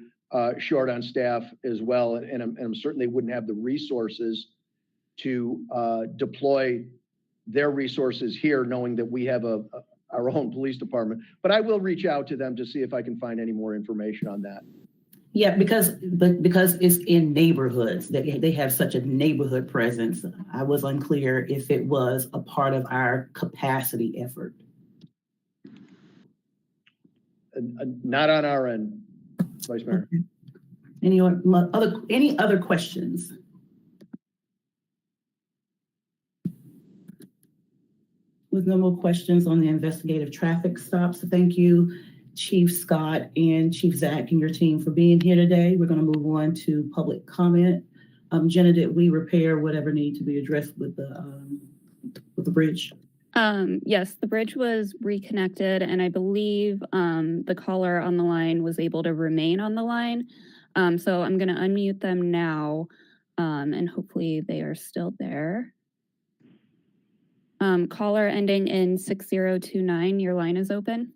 short on staff as well, and I'm certain they wouldn't have the resources to deploy their resources here, knowing that we have our own police department. But I will reach out to them to see if I can find any more information on that. Yeah, because it's in neighborhoods, they have such a neighborhood presence. I was unclear if it was a part of our capacity effort. Not on our end, Vice Mayor. Any other questions? With no more questions on the investigative traffic stops, thank you, Chief Scott and Chief Zach and your team for being here today. We're going to move on to public comment. Jenna, did we repair whatever need to be addressed with the bridge? Yes, the bridge was reconnected, and I believe the caller on the line was able to remain on the line. So I'm going to unmute them now, and hopefully they are still there. Caller ending in 6029, your line is open.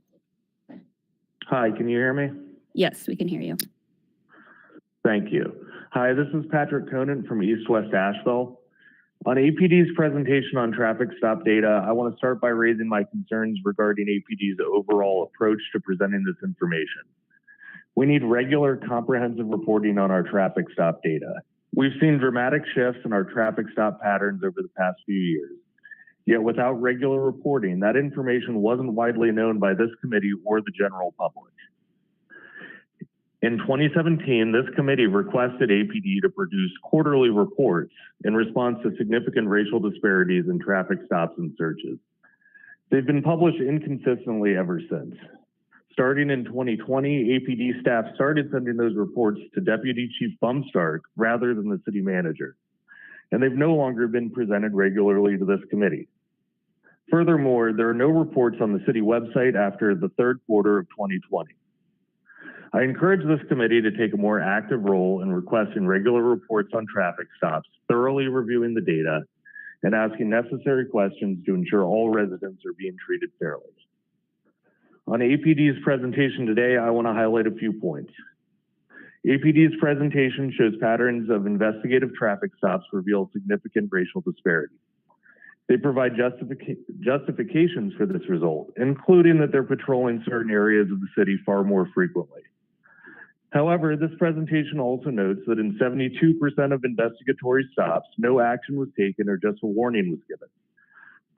Hi, can you hear me? Yes, we can hear you. Thank you. Hi, this is Patrick Conant from East West Asheville. On APD's presentation on traffic stop data, I want to start by raising my concerns regarding APD's overall approach to presenting this information. We need regular, comprehensive reporting on our traffic stop data. We've seen dramatic shifts in our traffic stop patterns over the past few years. Yet without regular reporting, that information wasn't widely known by this committee or the general public. In 2017, this committee requested APD to produce quarterly reports in response to significant racial disparities in traffic stops and searches. They've been published inconsistently ever since. Starting in 2020, APD staff started sending those reports to Deputy Chief Bumstark rather than the city manager, and they've no longer been presented regularly to this committee. Furthermore, there are no reports on the city website after the third quarter of 2020. I encourage this committee to take a more active role in requesting regular reports on traffic stops, thoroughly reviewing the data, and asking necessary questions to ensure all residents are being treated fairly. On APD's presentation today, I want to highlight a few points. APD's presentation shows patterns of investigative traffic stops reveal significant racial disparity. They provide justifications for this result, including that they're patrolling certain areas of the city far more frequently. However, this presentation also notes that in 72% of investigatory stops, no action was taken or just a warning was given.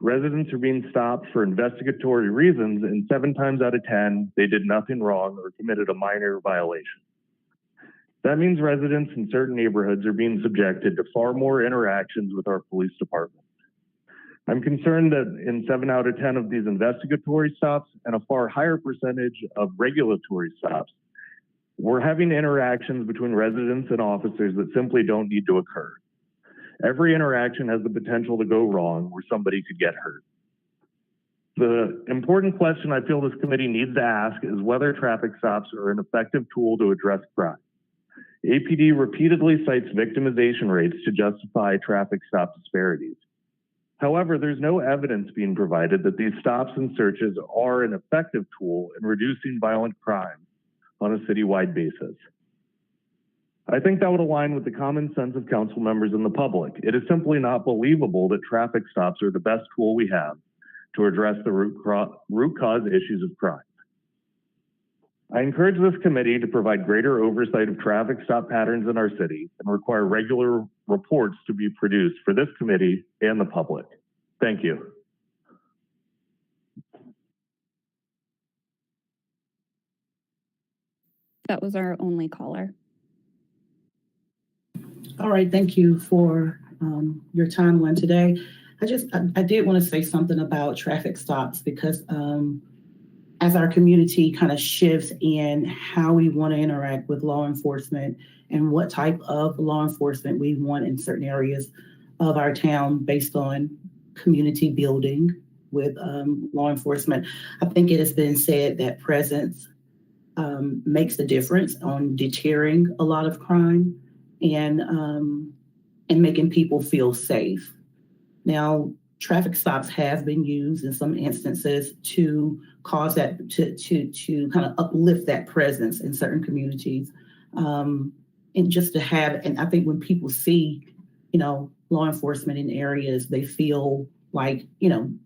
Residents are being stopped for investigatory reasons, and 7 times out of 10, they did nothing wrong or committed a minor violation. That means residents in certain neighborhoods are being subjected to far more interactions with our police department. I'm concerned that in 7 out of 10 of these investigatory stops and a far higher percentage of regulatory stops, we're having interactions between residents and officers that simply don't need to occur. Every interaction has the potential to go wrong where somebody could get hurt. The important question I feel this committee needs to ask is whether traffic stops are an effective tool to address crime. APD repeatedly cites victimization rates to justify traffic stop disparities. However, there's no evidence being provided that these stops and searches are an effective tool in reducing violent crime on a citywide basis. I think that would align with the common sense of council members and the public. It is simply not believable that traffic stops are the best tool we have to address the root cause issues of crime. I encourage this committee to provide greater oversight of traffic stop patterns in our city and require regular reports to be produced for this committee and the public. Thank you. That was our only caller. All right, thank you for your timeline today. I did want to say something about traffic stops because as our community kind of shifts in how we want to interact with law enforcement and what type of law enforcement we want in certain areas of our town based on community building with law enforcement, I think it has been said that presence makes a difference on deterring a lot of crime and making people feel safe. Now, traffic stops have been used in some instances to cause that to kind of uplift that presence in certain communities, and just to have. And I think when people see, law enforcement in areas, they feel like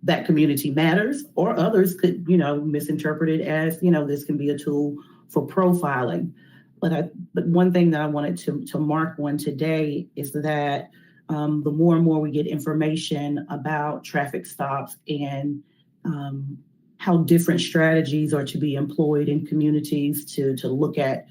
that community matters, or others could misinterpret it as this can be a tool for profiling. But one thing that I wanted to mark on today is that the more and more we get information about traffic stops and how different strategies are to be employed in communities to look at,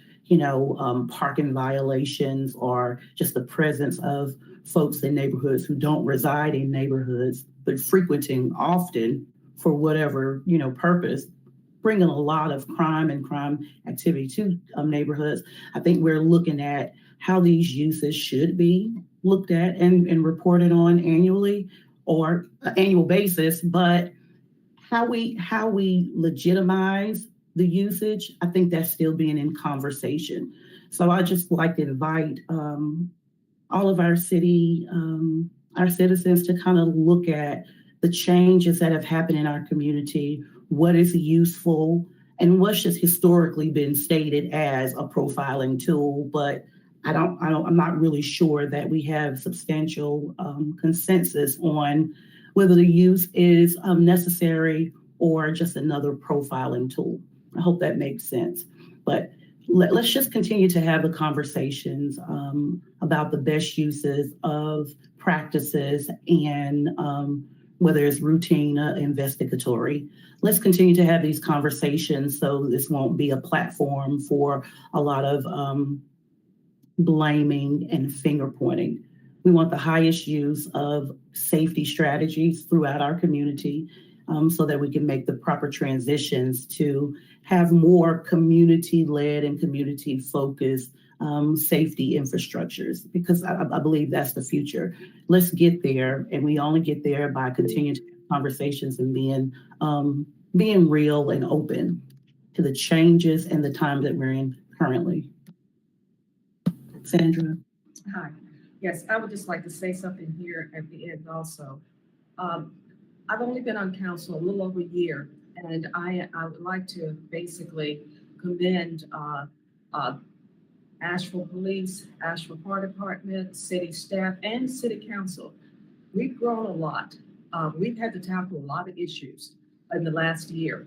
parking violations or just the presence of folks in neighborhoods who don't reside in neighborhoods, but frequenting often for whatever, purpose, bringing a lot of crime and crime activity to neighborhoods. I think we're looking at how these uses should be looked at and reported on annually or annual basis, but how we legitimize the usage, I think that's still being in conversation. So I just like to invite all of our city, our citizens to kind of look at the changes that have happened in our community, what is useful, and what's just historically been stated as a profiling tool, but I'm not really sure that we have substantial consensus on whether the use is necessary or just another profiling tool. I hope that makes sense. But let's just continue to have the conversations about the best uses of practices and whether it's routine or investigatory. Let's continue to have these conversations so this won't be a platform for a lot of blaming and finger pointing. We want the highest use of safety strategies throughout our community so that we can make the proper transitions to have more community-led and community-focused safety infrastructures, because I believe that's the future. Let's get there, and we only get there by continuing to have conversations and being real and open to the changes and the time that we're in currently. Sandra. Hi. Yes, I would just like to say something here at the end also. I've only been on council a little over a year, and I would like to basically commend Asheville Police, Asheville Fire Department, city staff, and city council. We've grown a lot. We've had to tackle a lot of issues in the last year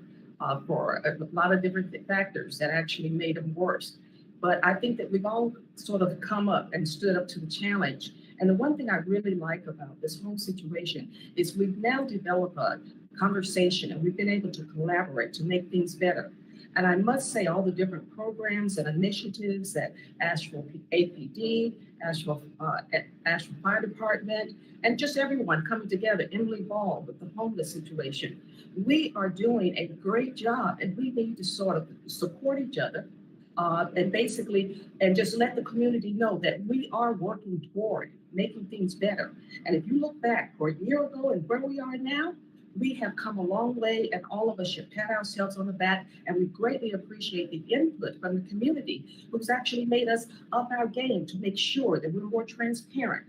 for a lot of different factors that actually made them worse. But I think that we've all sort of come up and stood up to the challenge. And the one thing I really like about this whole situation is we've now developed a conversation and we've been able to collaborate to make things better. And I must say all the different programs and initiatives that Asheville APD, Asheville Fire Department, and just everyone coming together, Emily Ball with the homeless situation. We are doing a great job, and we need to sort of support each other and basically, and just let the community know that we are working toward making things better. And if you look back for a year ago and where we are now, we have come a long way, and all of us should pat ourselves on the back, and we greatly appreciate the input from the community, who's actually made us up our game to make sure that we're more transparent.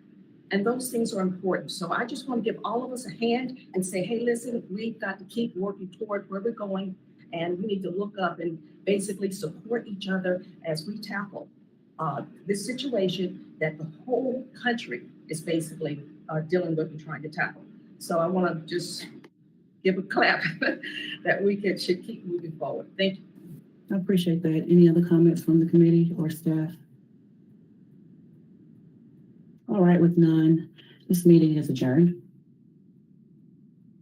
And those things are important. So I just want to give all of us a hand and say, hey, listen, we've got to keep working toward where we're going, and we need to look up and basically support each other as we tackle this situation that the whole country is basically dealing with and trying to tackle. So I want to just give a clap that we should keep moving forward. Thank you. I appreciate that. Any other comments from the committee or staff? All right, with none, this meeting is adjourned.